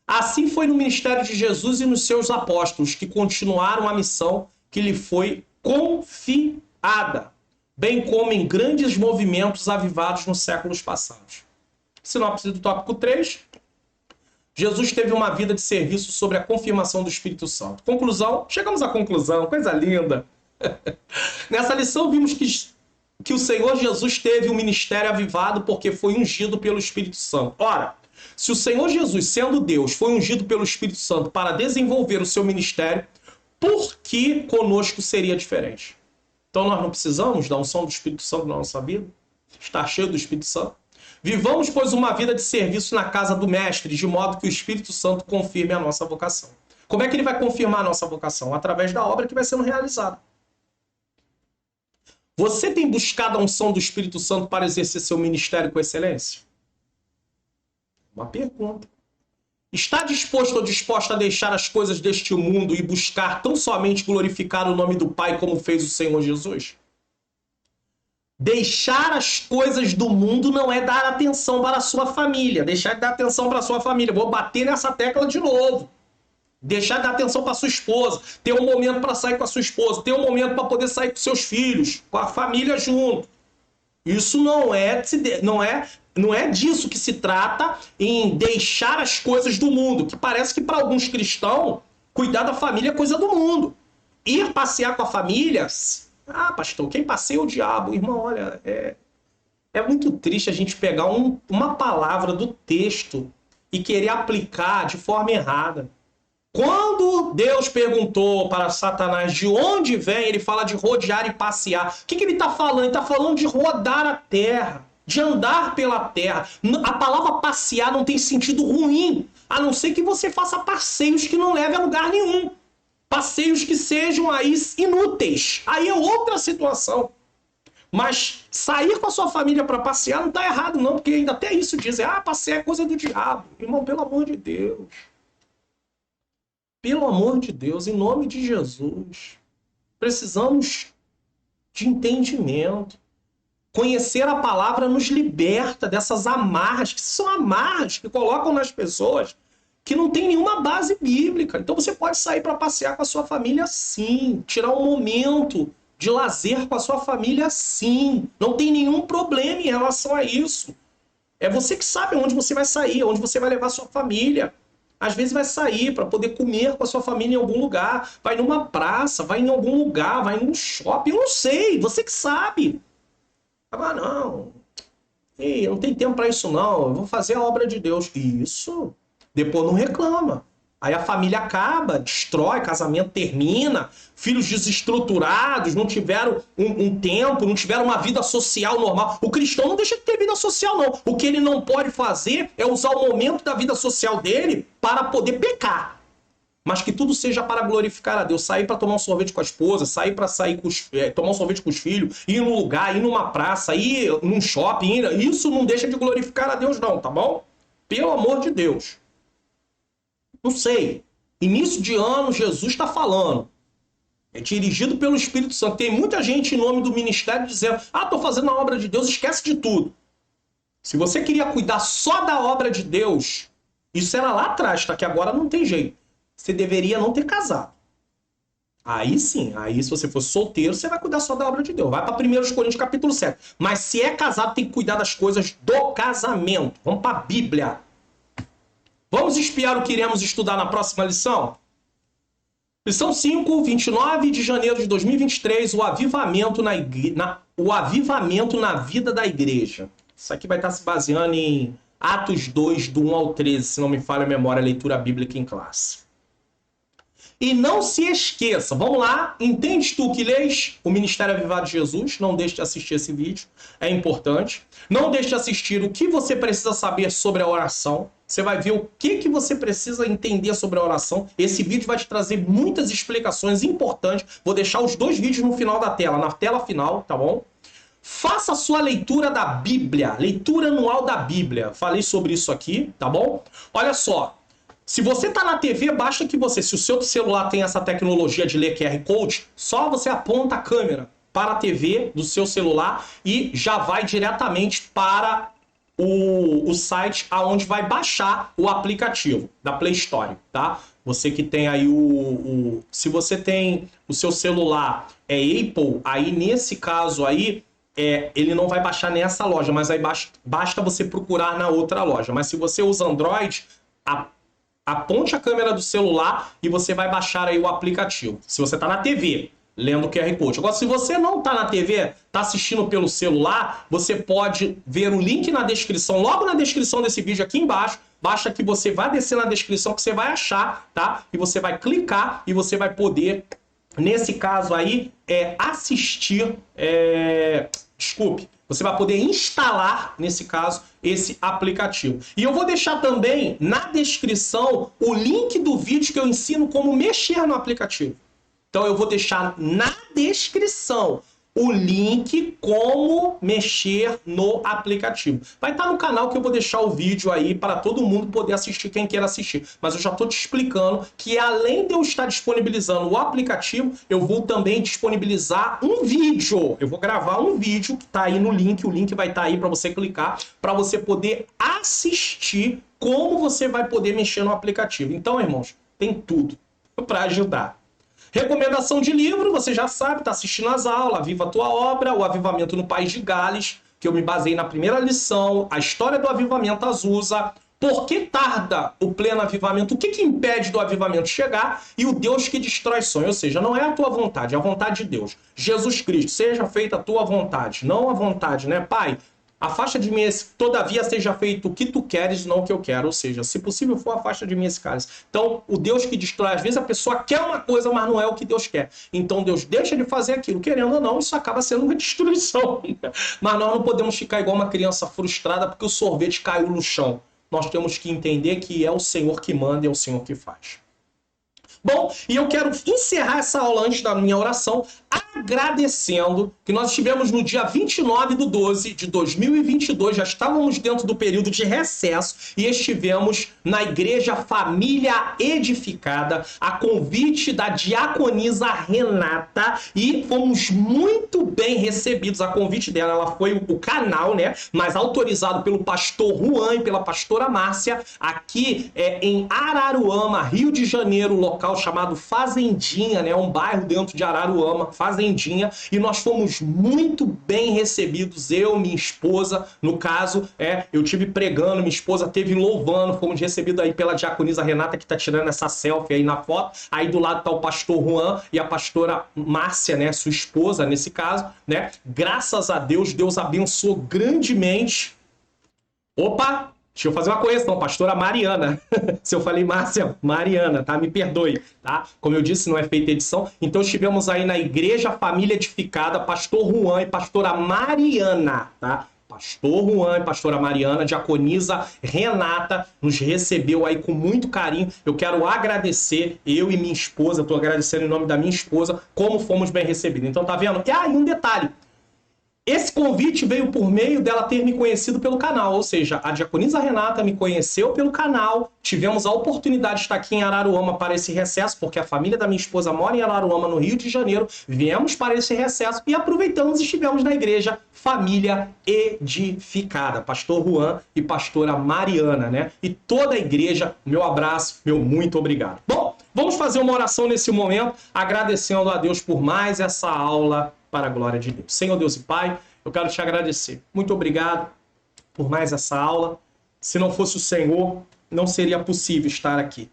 Assim foi no ministério de Jesus e nos seus apóstolos, que continuaram a missão que lhe foi confiada, bem como em grandes movimentos avivados nos séculos passados. Sinopse do tópico 3. Jesus teve uma vida de serviço sobre a confirmação do Espírito Santo. Conclusão, chegamos à conclusão, coisa linda. Nessa lição vimos que o Senhor Jesus teve um ministério avivado porque foi ungido pelo Espírito Santo. Ora, se o Senhor Jesus, sendo Deus, foi ungido pelo Espírito Santo para desenvolver o seu ministério, por que conosco seria diferente? Então nós não precisamos da unção do Espírito Santo na nossa vida? Estar cheio do Espírito Santo? Vivamos, pois, uma vida de serviço na casa do Mestre, de modo que o Espírito Santo confirme a nossa vocação. Como é que ele vai confirmar a nossa vocação? Através da obra que vai sendo realizada. Você tem buscado a unção do Espírito Santo para exercer seu ministério com excelência? Uma pergunta. Está disposto ou disposta a deixar as coisas deste mundo e buscar tão somente glorificar o nome do Pai como fez o Senhor Jesus? Deixar as coisas do mundo não é dar atenção para a sua família. Deixar de dar atenção para a sua família. Vou bater nessa tecla de novo. Deixar de dar atenção para sua esposa. Ter um momento para sair com a sua esposa. Ter um momento para poder sair com seus filhos. Com a família junto. Isso não é disso que se trata em deixar as coisas do mundo. Que parece que para alguns cristãos, cuidar da família é coisa do mundo. Ir passear com a família... Ah, pastor, quem passeia é o diabo. Irmão, olha, é muito triste a gente pegar uma palavra do texto e querer aplicar de forma errada. Quando Deus perguntou para Satanás de onde vem, ele fala de rodear e passear. O que ele está falando? Ele está falando de rodar a terra, de andar pela terra. A palavra passear não tem sentido ruim, a não ser que você faça passeios que não levem a lugar nenhum. Passeios que sejam aí inúteis. Aí é outra situação. Mas sair com a sua família para passear não está errado não, porque ainda até isso dizem, passear é coisa do diabo. Irmão, pelo amor de Deus. Pelo amor de Deus, em nome de Jesus. Precisamos de entendimento. Conhecer a palavra nos liberta dessas amarras, que são amarras que colocam nas pessoas que não tem nenhuma base bíblica. Então você pode sair para passear com a sua família sim, tirar um momento de lazer com a sua família sim. Não tem nenhum problema em relação a isso. É você que sabe onde você vai sair, onde você vai levar a sua família. Às vezes vai sair para poder comer com a sua família em algum lugar, vai numa praça, vai em algum lugar, vai num shopping, eu não sei, você que sabe. Ah, não, ei, eu não tenho tempo para isso não, eu vou fazer a obra de Deus. Isso... Depois não reclama. Aí a família acaba, destrói, casamento termina, filhos desestruturados, não tiveram um tempo, não tiveram uma vida social normal. O cristão não deixa de ter vida social, não. O que ele não pode fazer é usar o momento da vida social dele para poder pecar. Mas que tudo seja para glorificar a Deus. Sair para tomar um sorvete com a esposa, sair para tomar um sorvete com os filhos, ir num lugar, ir numa praça, ir num shopping. Isso não deixa de glorificar a Deus, não, tá bom? Pelo amor de Deus. Não sei, início de ano Jesus está falando, é dirigido pelo Espírito Santo. Tem muita gente em nome do ministério dizendo, estou fazendo a obra de Deus, esquece de tudo. Se você queria cuidar só da obra de Deus, isso era lá atrás, tá? Que agora não tem jeito. Você deveria não ter casado. Aí sim, aí se você for solteiro, você vai cuidar só da obra de Deus. Vai para 1 Coríntios capítulo 7. Mas se é casado, tem que cuidar das coisas do casamento. Vamos para a Bíblia. Vamos espiar o que iremos estudar na próxima lição? Lição 5, 29 de janeiro de 2023, o avivamento na vida da igreja. Isso aqui vai estar se baseando em Atos 2, do 1 ao 13, se não me falha a memória, leitura bíblica em classe. E não se esqueça, vamos lá, entendes tu que lês o Ministério Avivado de Jesus? Não deixe de assistir esse vídeo, é importante. Não deixe de assistir o que você precisa saber sobre a oração. Você vai ver o que você precisa entender sobre a oração. Esse vídeo vai te trazer muitas explicações importantes. Vou deixar os 2 vídeos no final da tela, na tela final, tá bom? Faça a sua leitura da Bíblia, leitura anual da Bíblia. Falei sobre isso aqui, tá bom? Olha só. Se você está na TV, basta que se o seu celular tem essa tecnologia de ler QR Code, só você aponta a câmera para a TV do seu celular e já vai diretamente para o site aonde vai baixar o aplicativo da Play Store, tá? Você que tem aí se você tem o seu celular Apple, aí nesse caso aí, ele não vai baixar nessa loja, mas aí basta você procurar na outra loja. Mas se você usa Android, aponte a câmera do celular e você vai baixar aí o aplicativo. Se você está na TV, lendo o QR Code. Agora, se você não está na TV, está assistindo pelo celular, você pode ver o link na descrição, logo na descrição desse vídeo aqui embaixo. Basta que você vá descer na descrição que você vai achar, tá? E você vai clicar e você vai poder nesse caso aí, assistir... Desculpe, você vai poder instalar, nesse caso, esse aplicativo. E eu vou deixar também na descrição o link do vídeo que eu ensino como mexer no aplicativo. Então eu vou deixar na descrição o link como mexer no aplicativo. Vai estar no canal que eu vou deixar o vídeo aí para todo mundo poder assistir, quem queira assistir. Mas eu já estou te explicando que além de eu estar disponibilizando o aplicativo, eu vou também disponibilizar um vídeo. Eu vou gravar um vídeo que está aí no link, o link vai estar aí para você clicar, para você poder assistir como você vai poder mexer no aplicativo. Então, irmãos, tem tudo para ajudar. Recomendação de livro, você já sabe, está assistindo as aulas, Viva a Tua Obra, o Avivamento no País de Gales, que eu me baseei na primeira lição, a história do avivamento Azusa, por que tarda o pleno avivamento, o que impede do avivamento chegar e o Deus que destrói sonho, ou seja, não é a tua vontade, é a vontade de Deus. Jesus Cristo, seja feita a tua vontade, não a vontade, né? Pai, afasta de mim esse, todavia seja feito o que tu queres, não o que eu quero. Ou seja, se possível for, afasta de mim esse cálice. Então, o Deus que destrói, às vezes a pessoa quer uma coisa, mas não é o que Deus quer. Então, Deus deixa de fazer aquilo, querendo ou não, isso acaba sendo uma destruição. Mas nós não podemos ficar igual uma criança frustrada porque o sorvete caiu no chão. Nós temos que entender que é o Senhor que manda e é o Senhor que faz. Bom, e eu quero encerrar essa aula antes da minha oração agradecendo que nós estivemos no dia 29/12 de 2022, já estávamos dentro do período de recesso e estivemos na Igreja Família Edificada, a convite da diaconisa Renata, e fomos muito bem recebidos. A convite dela, ela foi o canal, né, mas autorizado pelo pastor Juan e pela pastora Márcia, aqui em Araruama, Rio de Janeiro, local chamado Fazendinha, né, um bairro dentro de Araruama, Fazendinha, e nós fomos muito bem recebidos, eu, minha esposa, no caso, eu tive pregando, minha esposa teve louvando, fomos recebidos aí pela diaconisa Renata, que tá tirando essa selfie aí na foto, aí do lado tá o pastor Juan e a pastora Márcia, né, sua esposa, nesse caso, né, graças a Deus, Deus abençoou grandemente. Opa! Deixa eu fazer uma correção, pastora Mariana. Se eu falei Márcia, Mariana, tá? Me perdoe, tá? Como eu disse, não é feita edição. Então estivemos aí na Igreja Família Edificada, pastor Juan e pastora Mariana, tá? Pastor Juan e pastora Mariana, diaconisa Renata, nos recebeu aí com muito carinho. Eu quero agradecer, eu e minha esposa, estou agradecendo em nome da minha esposa, como fomos bem recebidos. Então tá vendo? E um detalhe. Esse convite veio por meio dela ter me conhecido pelo canal, ou seja, a diaconisa Renata me conheceu pelo canal, tivemos a oportunidade de estar aqui em Araruama para esse recesso, porque a família da minha esposa mora em Araruama, no Rio de Janeiro, viemos para esse recesso e aproveitamos e estivemos na Igreja Família Edificada, pastor Juan e pastora Mariana, né? E toda a igreja, meu abraço, meu muito obrigado. Bom, vamos fazer uma oração nesse momento, agradecendo a Deus por mais essa aula para a glória de Deus. Senhor Deus e Pai, eu quero te agradecer. Muito obrigado por mais essa aula. Se não fosse o Senhor, não seria possível estar aqui.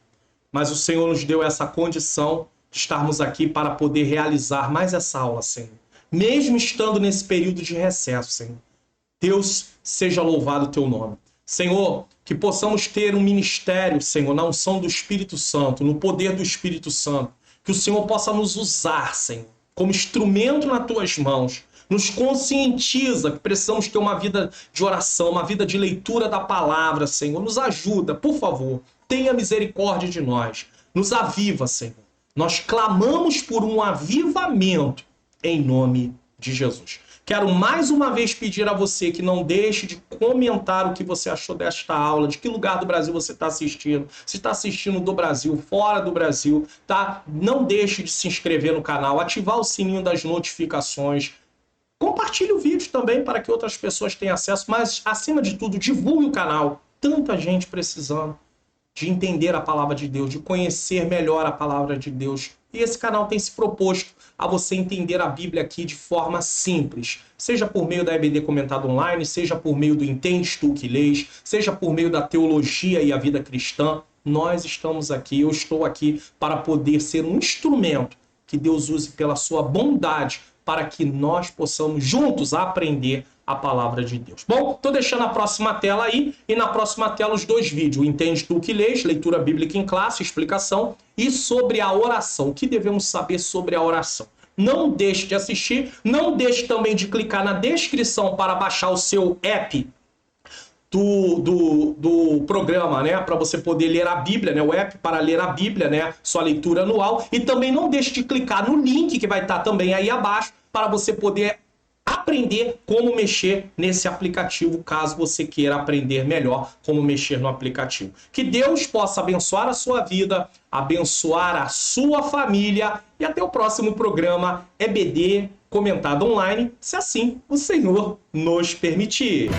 Mas o Senhor nos deu essa condição de estarmos aqui para poder realizar mais essa aula, Senhor. Mesmo estando nesse período de recesso, Senhor. Deus, seja louvado o teu nome. Senhor, que possamos ter um ministério, Senhor, na unção do Espírito Santo, no poder do Espírito Santo. Que o Senhor possa nos usar, Senhor, como instrumento nas tuas mãos, nos conscientiza que precisamos ter uma vida de oração, uma vida de leitura da palavra, Senhor. Nos ajuda, por favor, tenha misericórdia de nós. Nos aviva, Senhor. Nós clamamos por um avivamento em nome de Jesus. Quero mais uma vez pedir a você que não deixe de comentar o que você achou desta aula, de que lugar do Brasil você está assistindo, se está assistindo do Brasil, fora do Brasil, tá? Não deixe de se inscrever no canal, ativar o sininho das notificações, compartilhe o vídeo também para que outras pessoas tenham acesso, mas acima de tudo, divulgue o canal. Tanta gente precisando de entender a palavra de Deus, de conhecer melhor a palavra de Deus. E esse canal tem se proposto a você entender a Bíblia aqui de forma simples. Seja por meio da EBD Comentado Online, seja por meio do Entendes Tu Que Lês, seja por meio da teologia e a vida cristã. Nós estamos aqui, eu estou aqui para poder ser um instrumento que Deus use pela sua bondade para que nós possamos juntos aprender a palavra de Deus. Bom, tô deixando a próxima tela aí, e na próxima tela os 2 vídeos, Entende Tu Que Lês, leitura bíblica em classe, explicação, e sobre a oração, o que devemos saber sobre a oração. Não deixe de assistir, não deixe também de clicar na descrição para baixar o seu app do programa, né, para você poder ler a Bíblia, né, o app para ler a Bíblia, né, sua leitura anual, e também não deixe de clicar no link que vai estar também aí abaixo para você poder aprender como mexer nesse aplicativo, caso você queira aprender melhor como mexer no aplicativo. Que Deus possa abençoar a sua vida, abençoar a sua família, e até o próximo programa EBD Comentado Online, se assim o Senhor nos permitir.